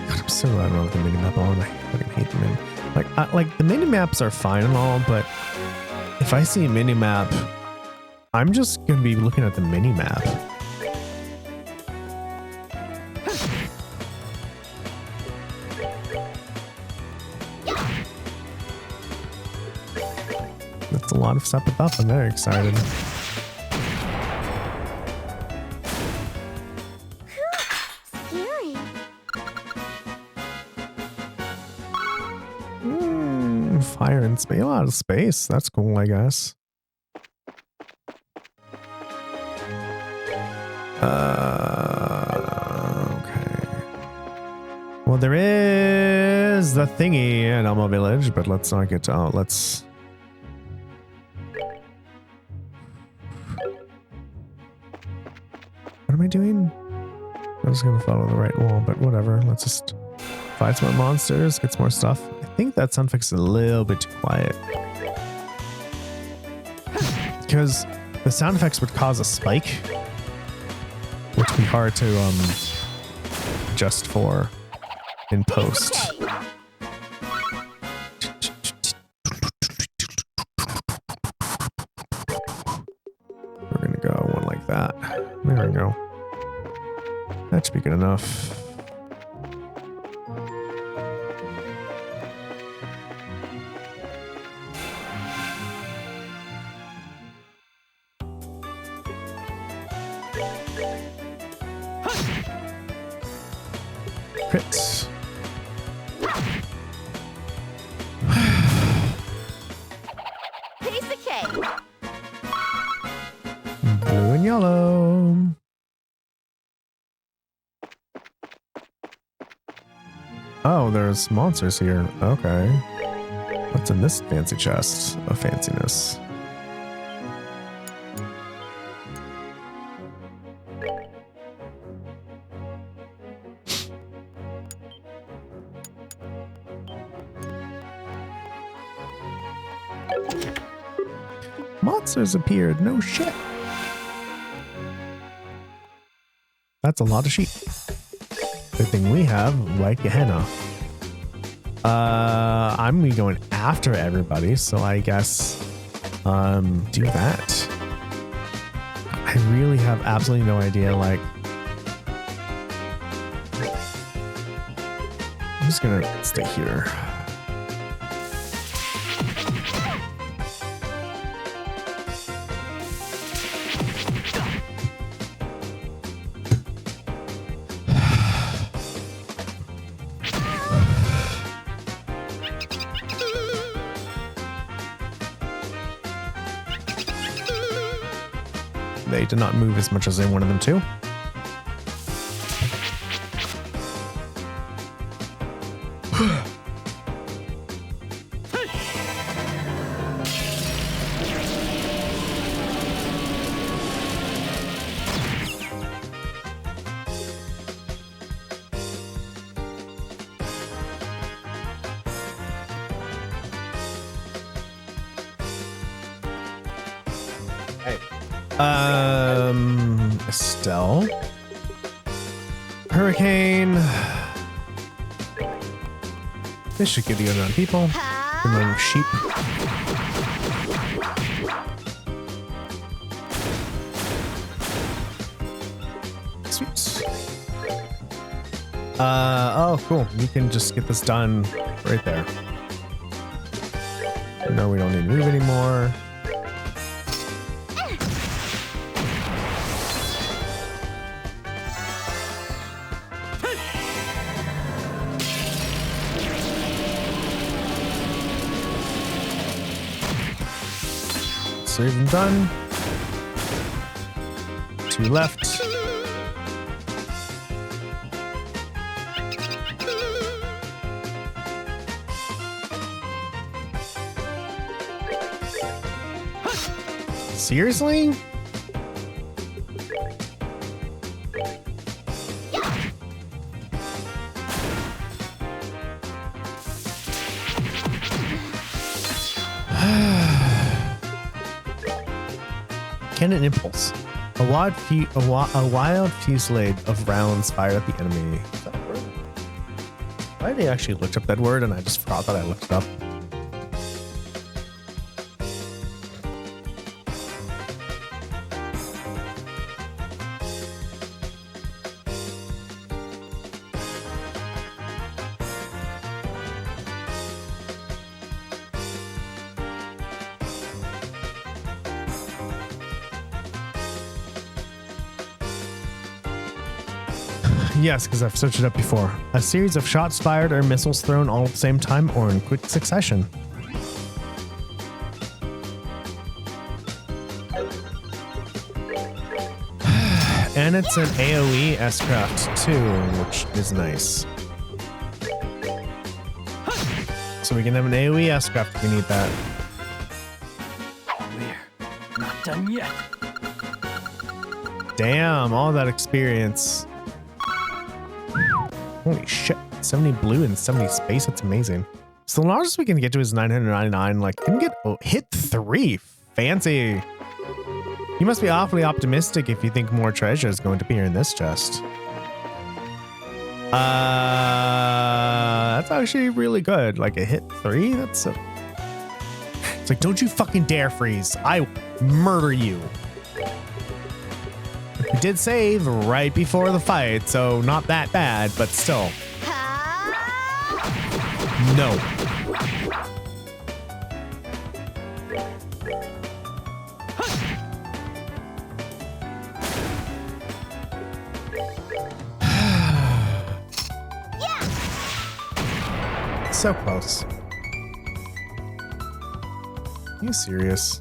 Speaker 1: God, I'm so glad I don't have the mini-map on. I fucking hate the mini. Like the mini-maps are fine and all, but if I see a mini-map, I'm just gonna be looking at the mini-map. That's a lot of step it up. I'm very excited.
Speaker 4: Scary.
Speaker 1: Fire and space. A lot of space. That's cool, I guess. Okay. Well, there is the thingy in Elmo Village, but let's not get out. Let's. What am I doing? I was gonna follow the right wall, but whatever. Let's just fight some more monsters, get some more stuff. I think that sound effect's a little bit too quiet. Because the sound effects would cause a spike, which would be hard to adjust for in post. We're gonna go one like that. There we go. That should be good enough. Crits.
Speaker 4: Piece of cake.
Speaker 1: Blue and yellow. Oh, there's monsters here. Okay. What's in this fancy chest of fanciness? Monsters appeared. No shit. That's a lot of sheep. Good thing we have White Gehenna. I'm gonna be going after everybody, so I guess do that. I really have absolutely no idea. Like, I'm just gonna stay here. They did not move as much as I wanted them to. Estelle. Hurricane. This should get a good amount of people. Good amount of sheep. Sweet. Oh, cool. You can just get this done right there. No, we don't need to move anymore. Three of them done. Two left. Seriously? Cannon impulse. A wild fusillade of rounds fired at the enemy. Is that a word? I already actually looked up that word and I just forgot that I looked it up. Yes, because I've searched it up before. A series of shots fired or missiles thrown all at the same time or in quick succession. And it's an AoE S-craft too, which is nice. we can have an AoE S-craft if we need that.
Speaker 5: We're not done yet.
Speaker 1: Damn, all that experience. Holy shit. 70 blue and 70 space. That's amazing. So the largest we can get to is 999. Like, can get hit 3. Fancy. You must be awfully optimistic if you think more treasure is going to appear in this chest. That's actually really good. Like a hit 3? That's a... It's like, don't you fucking dare freeze. I murder you. We did save right before the fight, so not that bad, but still. No. So close. Are you serious?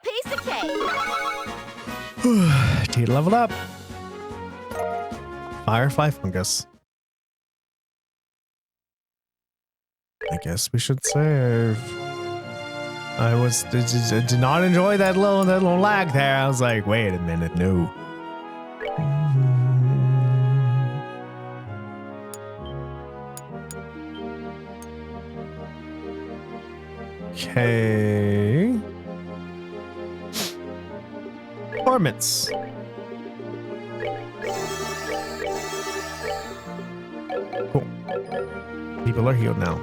Speaker 4: Piece of cake.
Speaker 1: Tea leveled up. Firefly fungus. I guess we should save. I did not enjoy that little lag there. I was like, wait a minute, no. Okay. Ornaments. Cool. People are healed now.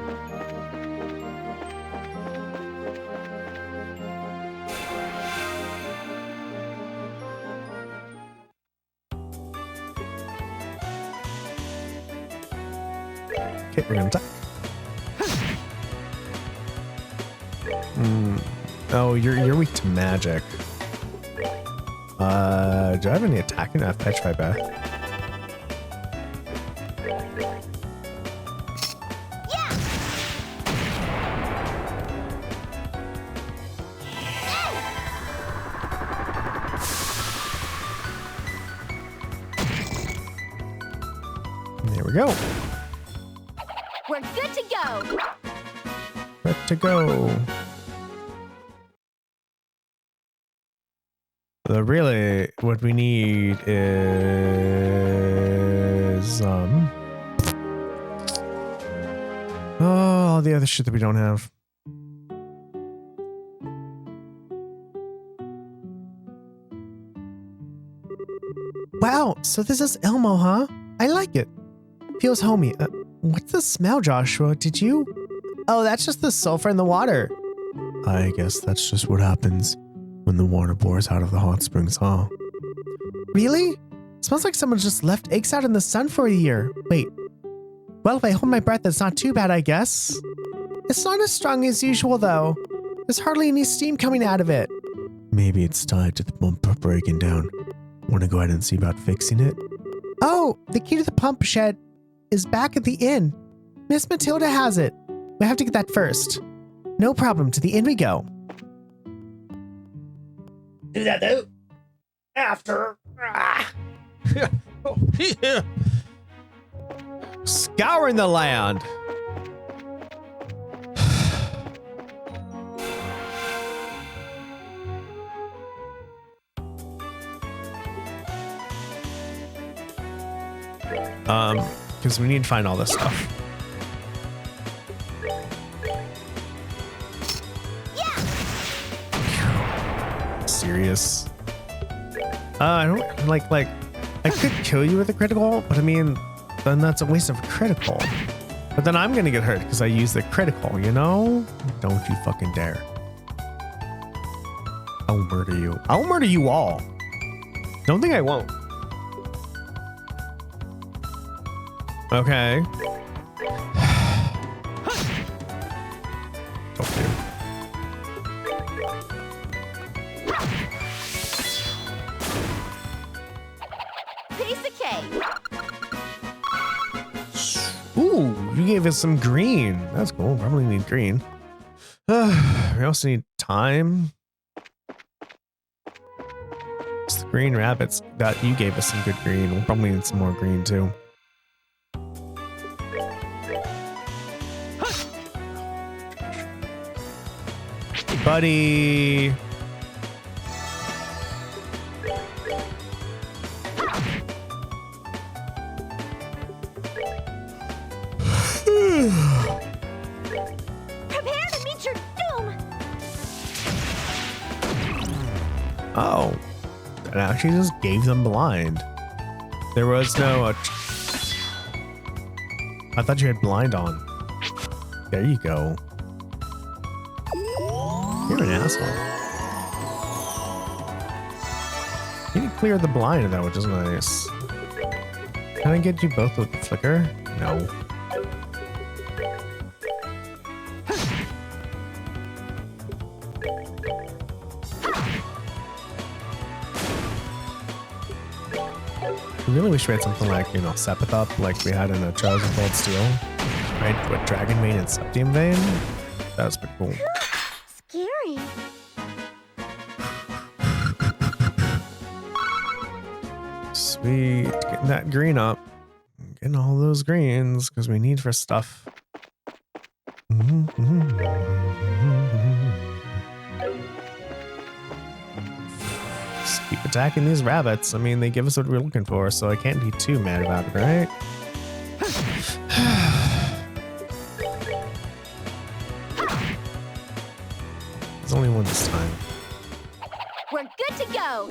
Speaker 1: Okay, we're gonna attack. Oh, you're weak to magic. Do I have any attacking? I have petrified bath. There we go.
Speaker 4: We're good to go.
Speaker 1: Good to go. Really, what we need is all the other shit that we don't have. Wow, so this is Elmo, huh? I like it. Feels homey. What's the smell, Joshua? Did you? Oh, that's just the sulfur in the water. I guess that's just what happens when the water pours out of the hot springs, huh? Really? Smells like someone just left eggs out in the sun for a year. Wait. Well, if I hold my breath, that's not too bad, I guess. It's not as strong as usual, though. There's hardly any steam coming out of it. Maybe it's tied to the pump breaking down. Want to go ahead and see about fixing it? Oh, the key to the pump shed is back at the inn. Miss Matilda has it. We have to get that first. No problem. To the inn we go.
Speaker 3: Do that though. After.
Speaker 1: Scouring the land. Because we need to find all this stuff. Serious. I don't like I could kill you with a critical, but I mean, then that's a waste of a critical. But then I'm gonna get hurt because I use the critical, you know? Don't you fucking dare. I'll murder you. I'll murder you all. Don't think I won't. Okay. Don't do.
Speaker 4: Piece of cake.
Speaker 1: Ooh, you gave us some green. That's cool. Probably need green. We also need time. It's the green rabbits that you gave us some good green. We'll probably need some more green too. Buddy.
Speaker 4: Prepare to meet your doom.
Speaker 1: Oh, and actually just gave them blind. There was no. I thought you had blind on. There you go. You're an asshole. You didn't clear the blind though, which is nice. Can I get you both with the flicker? No. I really wish we had something like, you know, Sepithop, like we had in a Trials of Cold Steel. Right? With Dragon Vein and Septium Vein. That was pretty cool.
Speaker 4: Scary.
Speaker 1: Sweet. Getting that green up. Getting all those greens because we need for stuff. Just keep attacking these rabbits. I mean, they give us what we're looking for, so I can't be too mad about it, right? There's only one this time.
Speaker 4: We're good to go.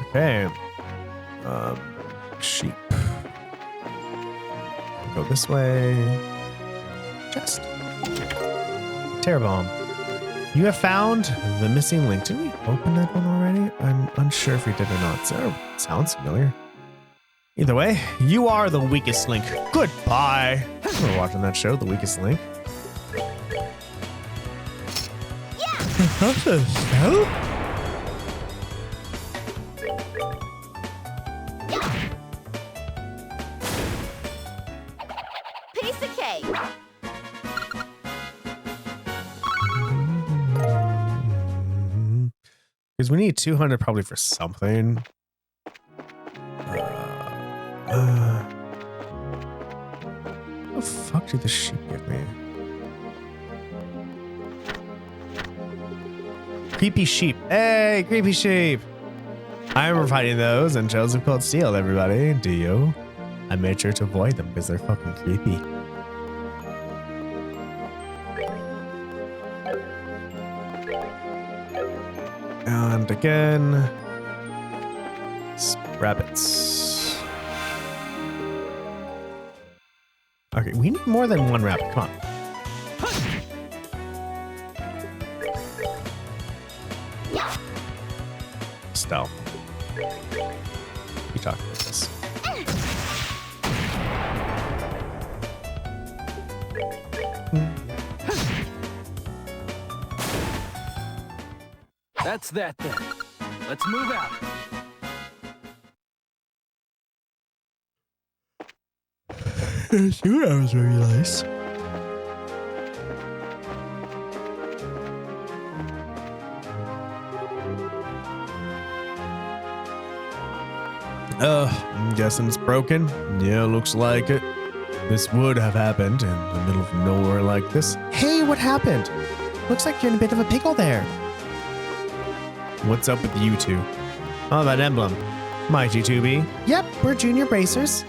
Speaker 1: Okay. Sheep. Go this way. Chest. Terror bomb. You have found the missing link. Did we open that one already? I'm unsure if we did or not. So, sounds familiar. Either way, you are the weakest link. Goodbye. We're watching that show, The Weakest Link. What the hell?
Speaker 4: Piece of cake.
Speaker 1: Because we need 200 probably for something. What the fuck did the sheep give me? Creepy sheep. Hey, creepy sheep. I remember fighting those in Trials of Cold Steel, everybody. Do you? I made sure to avoid them because they're fucking creepy. And again, rabbits. Okay, we need more than one rabbit. Come on. Stell. You talk about this.
Speaker 5: That's that then. Let's move out.
Speaker 1: Sure, that was very nice. I'm guessing it's broken. Yeah, looks like it. This would have happened in the middle of nowhere like this.
Speaker 3: Hey, what happened? Looks like you're in a bit of a pickle there.
Speaker 1: What's up with you two? Oh, that emblem. Mighty 2B.
Speaker 3: Yep, we're junior bracers.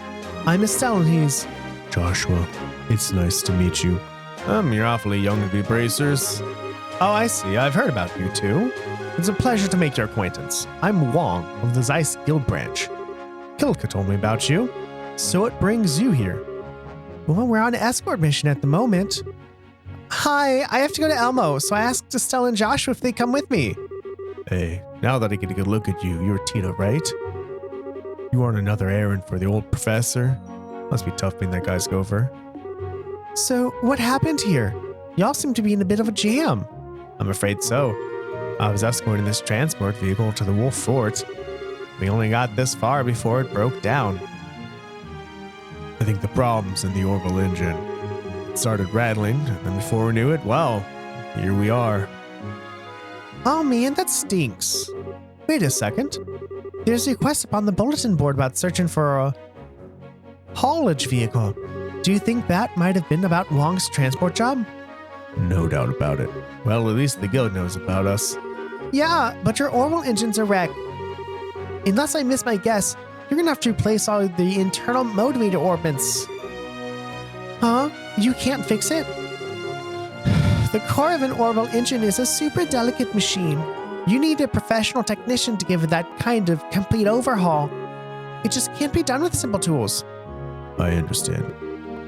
Speaker 3: I'm Estelle and he's...
Speaker 1: Joshua, it's nice to meet you. You're awfully young to be bracers. Oh, I see. I've heard about you two. It's a pleasure to make your acquaintance. I'm Wong of the Zeiss Guild branch. Kilka told me about you. So what brings you here?
Speaker 3: Well, we're on an escort mission at the moment. Hi, I have to go to Elmo, so I asked Estelle and Joshua if they come with me.
Speaker 1: Hey, now that I get a good look at you, you're Tita, right? You on another errand for the old professor? Must be tough being that guy's gopher.
Speaker 3: So, what happened here? Y'all seem to be in a bit of a jam.
Speaker 1: I'm afraid so. I was escorting this transport vehicle to the Wolf Fort. We only got this far before it broke down. I think the problem's in the orbital engine. It started rattling, and then before we knew it, well, here we are.
Speaker 3: Oh man, that stinks. Wait a second. There's a request upon the bulletin board about searching for a haulage vehicle. Do you think that might have been about Wong's transport job?
Speaker 1: No doubt about it. Well, at least the guild knows about us.
Speaker 3: Yeah, but your orbital engine's a wreck. Unless I miss my guess, you're gonna have to replace all the internal motivator orbits. Huh? You can't fix it? The core of an orbital engine is a super delicate machine. You need a professional technician to give it that kind of complete overhaul. It just can't be done with simple tools.
Speaker 1: I understand.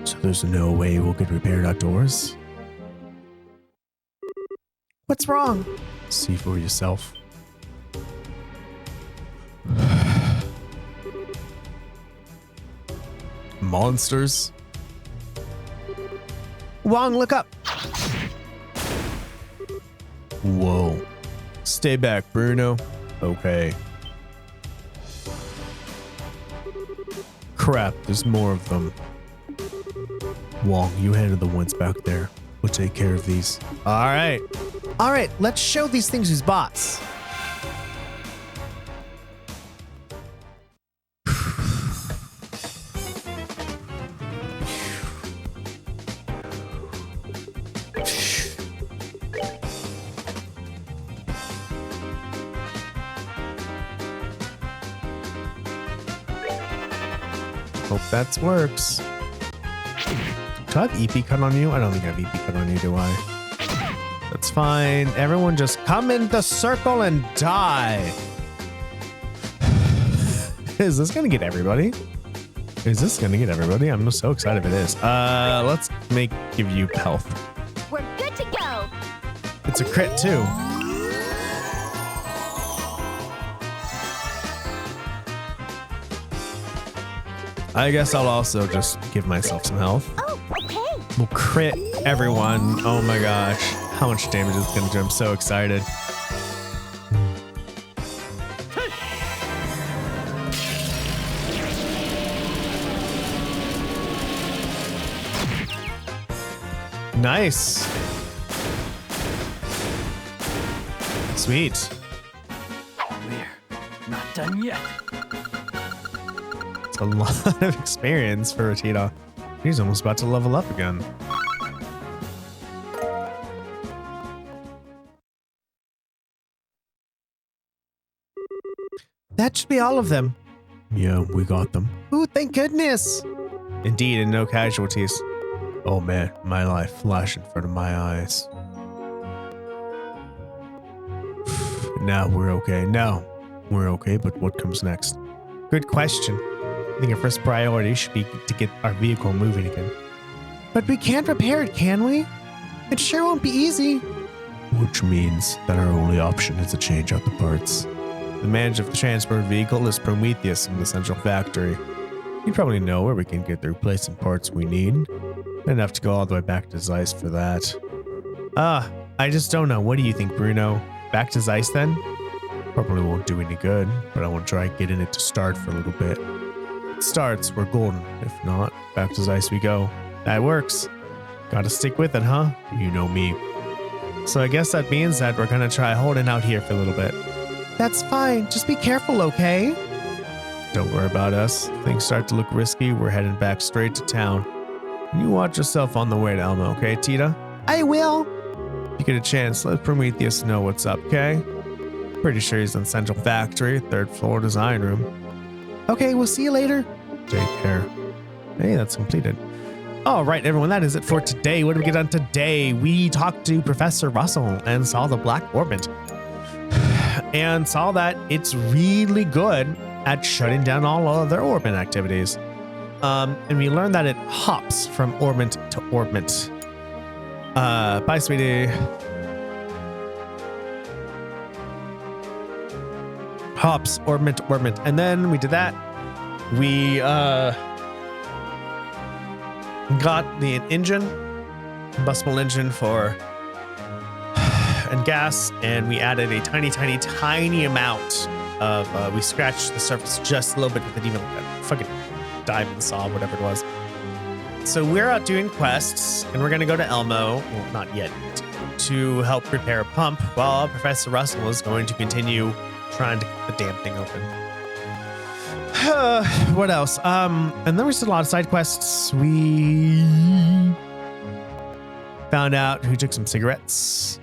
Speaker 1: So there's no way we'll get repaired outdoors?
Speaker 3: What's wrong?
Speaker 1: See for yourself. Monsters?
Speaker 3: Wong, look up.
Speaker 1: Whoa. Stay back, Bruno. Okay. Crap, there's more of them. Wong, you handle the ones back there. We'll take care of these.
Speaker 3: All right, let's show these things who's boss.
Speaker 1: Hope that works. Do I have EP cut on you? I don't think I have EP cut on you, do I? That's fine. Everyone just come in the circle and die. Is this gonna get everybody? Is this gonna get everybody? I'm so excited if it is. Let's give you health.
Speaker 4: We're good to go.
Speaker 1: It's a crit too. I guess I'll also just give myself some health.
Speaker 4: Oh, okay.
Speaker 1: We'll crit everyone. Oh my gosh. How much damage is it gonna do? I'm so excited. Nice. Sweet.
Speaker 5: We're not done yet.
Speaker 1: It's a lot of experience for Tita. He's almost about to level up again.
Speaker 3: That should be all of them.
Speaker 1: Yeah, we got them.
Speaker 3: Ooh, thank goodness.
Speaker 1: Indeed, and no casualties. Oh man, my life flashed in front of my eyes. Now we're okay. Now we're okay, but what comes next?
Speaker 3: Good question.
Speaker 1: I think our first priority should be to get our vehicle moving again.
Speaker 3: But we can't repair it, can we? It sure won't be easy.
Speaker 1: Which means that our only option is to change out the parts. The manager of the transport vehicle is Prometheus from the central factory. You probably know where we can get the replacement parts we need. I'd have to go all the way back to Zeiss for that. I just don't know. What do you think, Bruno? Back to Zeiss then? Probably won't do any good, but I want to try getting it to start for a little bit. If it starts, we're golden. If not, back to Zeiss we go. That works. Gotta stick with it, huh? You know me. So I guess that means that we're gonna try holding out here for a little bit.
Speaker 3: That's fine. Just be careful, okay?
Speaker 1: Don't worry about us. If things start to look risky, we're heading back straight to town. You watch yourself on the way to Elmo, okay, Tita?
Speaker 3: I will.
Speaker 1: If you get a chance, let Prometheus know what's up, okay? Pretty sure he's in Central Factory, 3rd floor design room.
Speaker 3: Okay, we'll see you later.
Speaker 1: Take care. Hey, that's completed. All right, everyone, that is it for today. What did we get done today? We talked to Professor Russell and saw the Black Orbit. And saw that it's really good at shutting down all other orbit activities. And we learned that it hops from orbit to orbit. Bye, sweetie. Hops, orbit to orbit. And then we did that. We got the engine, combustible engine for and gas, and we added a tiny amount of we scratched the surface just a little bit with it, even like a fucking diamond saw, whatever it was. So we're out doing quests, and we're gonna go to Elmo, well, not yet, to help repair a pump, while Professor Russell is going to continue trying to keep the damn thing open. What else? And then we did a lot of side quests. We found out who took some cigarettes,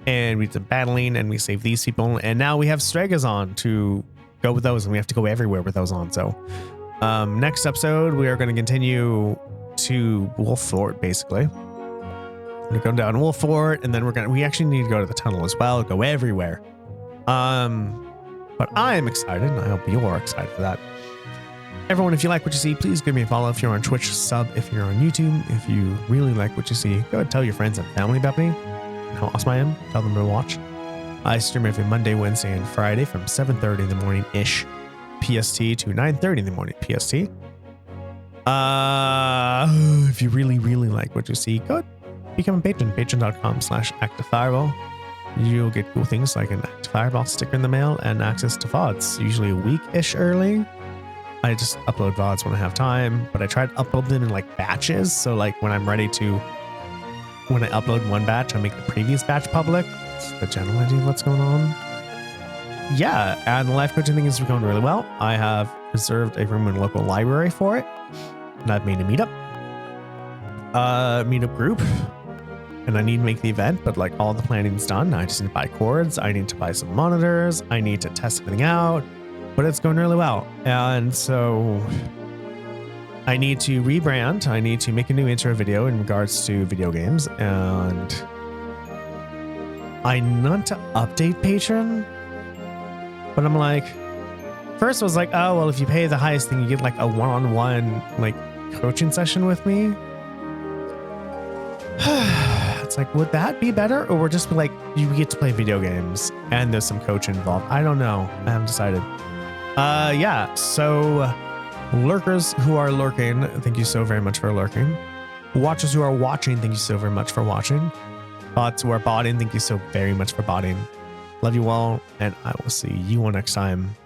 Speaker 1: and we did some battling, and we saved these people, and now we have Stregas on to go with those, and we have to go everywhere with those on. So next episode we are going to continue to Wolf Fort, basically. We're gonna go down Wolf Fort, and then we actually need to go to the tunnel as well, go everywhere. But I am excited, and I hope you're excited for that. Everyone, if you like what you see, please give me a follow. If you're on Twitch, sub. If you're on YouTube, if you really like what you see, go ahead, tell your friends and family about me and how awesome I am. Tell them to watch. I stream every Monday, Wednesday, and Friday from 7:30 in the morning-ish PST to 9:30 in the morning PST. If you really like what you see, go ahead, become a patron. Patreon.com/activefireball. You'll get cool things like an Active Fireball sticker in the mail and access to VODs, usually a week-ish early. I just upload VODs when I have time, but I try to upload them in like batches. So like when I upload one batch, I make the previous batch public. It's the general idea of what's going on. Yeah, and the life coaching thing is going really well. I have reserved a room in a local library for it, and I've made a meetup group. And I need to make the event, but like all the planning's done. I just need to buy cords. I need to buy some monitors. I need to test everything out, but it's going really well. And so I need to rebrand. I need to make a new intro video in regards to video games. And I want to update Patreon, but I'm like, first I was like, oh, well, if you pay the highest thing, you get like a one-on-one like coaching session with me. It's like, would that be better? Or we're just like, you get to play video games and there's some coaching involved. I don't know. I haven't decided. Yeah. So lurkers who are lurking, thank you so very much for lurking. Watchers who are watching, thank you so very much for watching. Bots who are botting, thank you so very much for botting. Love you all, and I will see you all next time.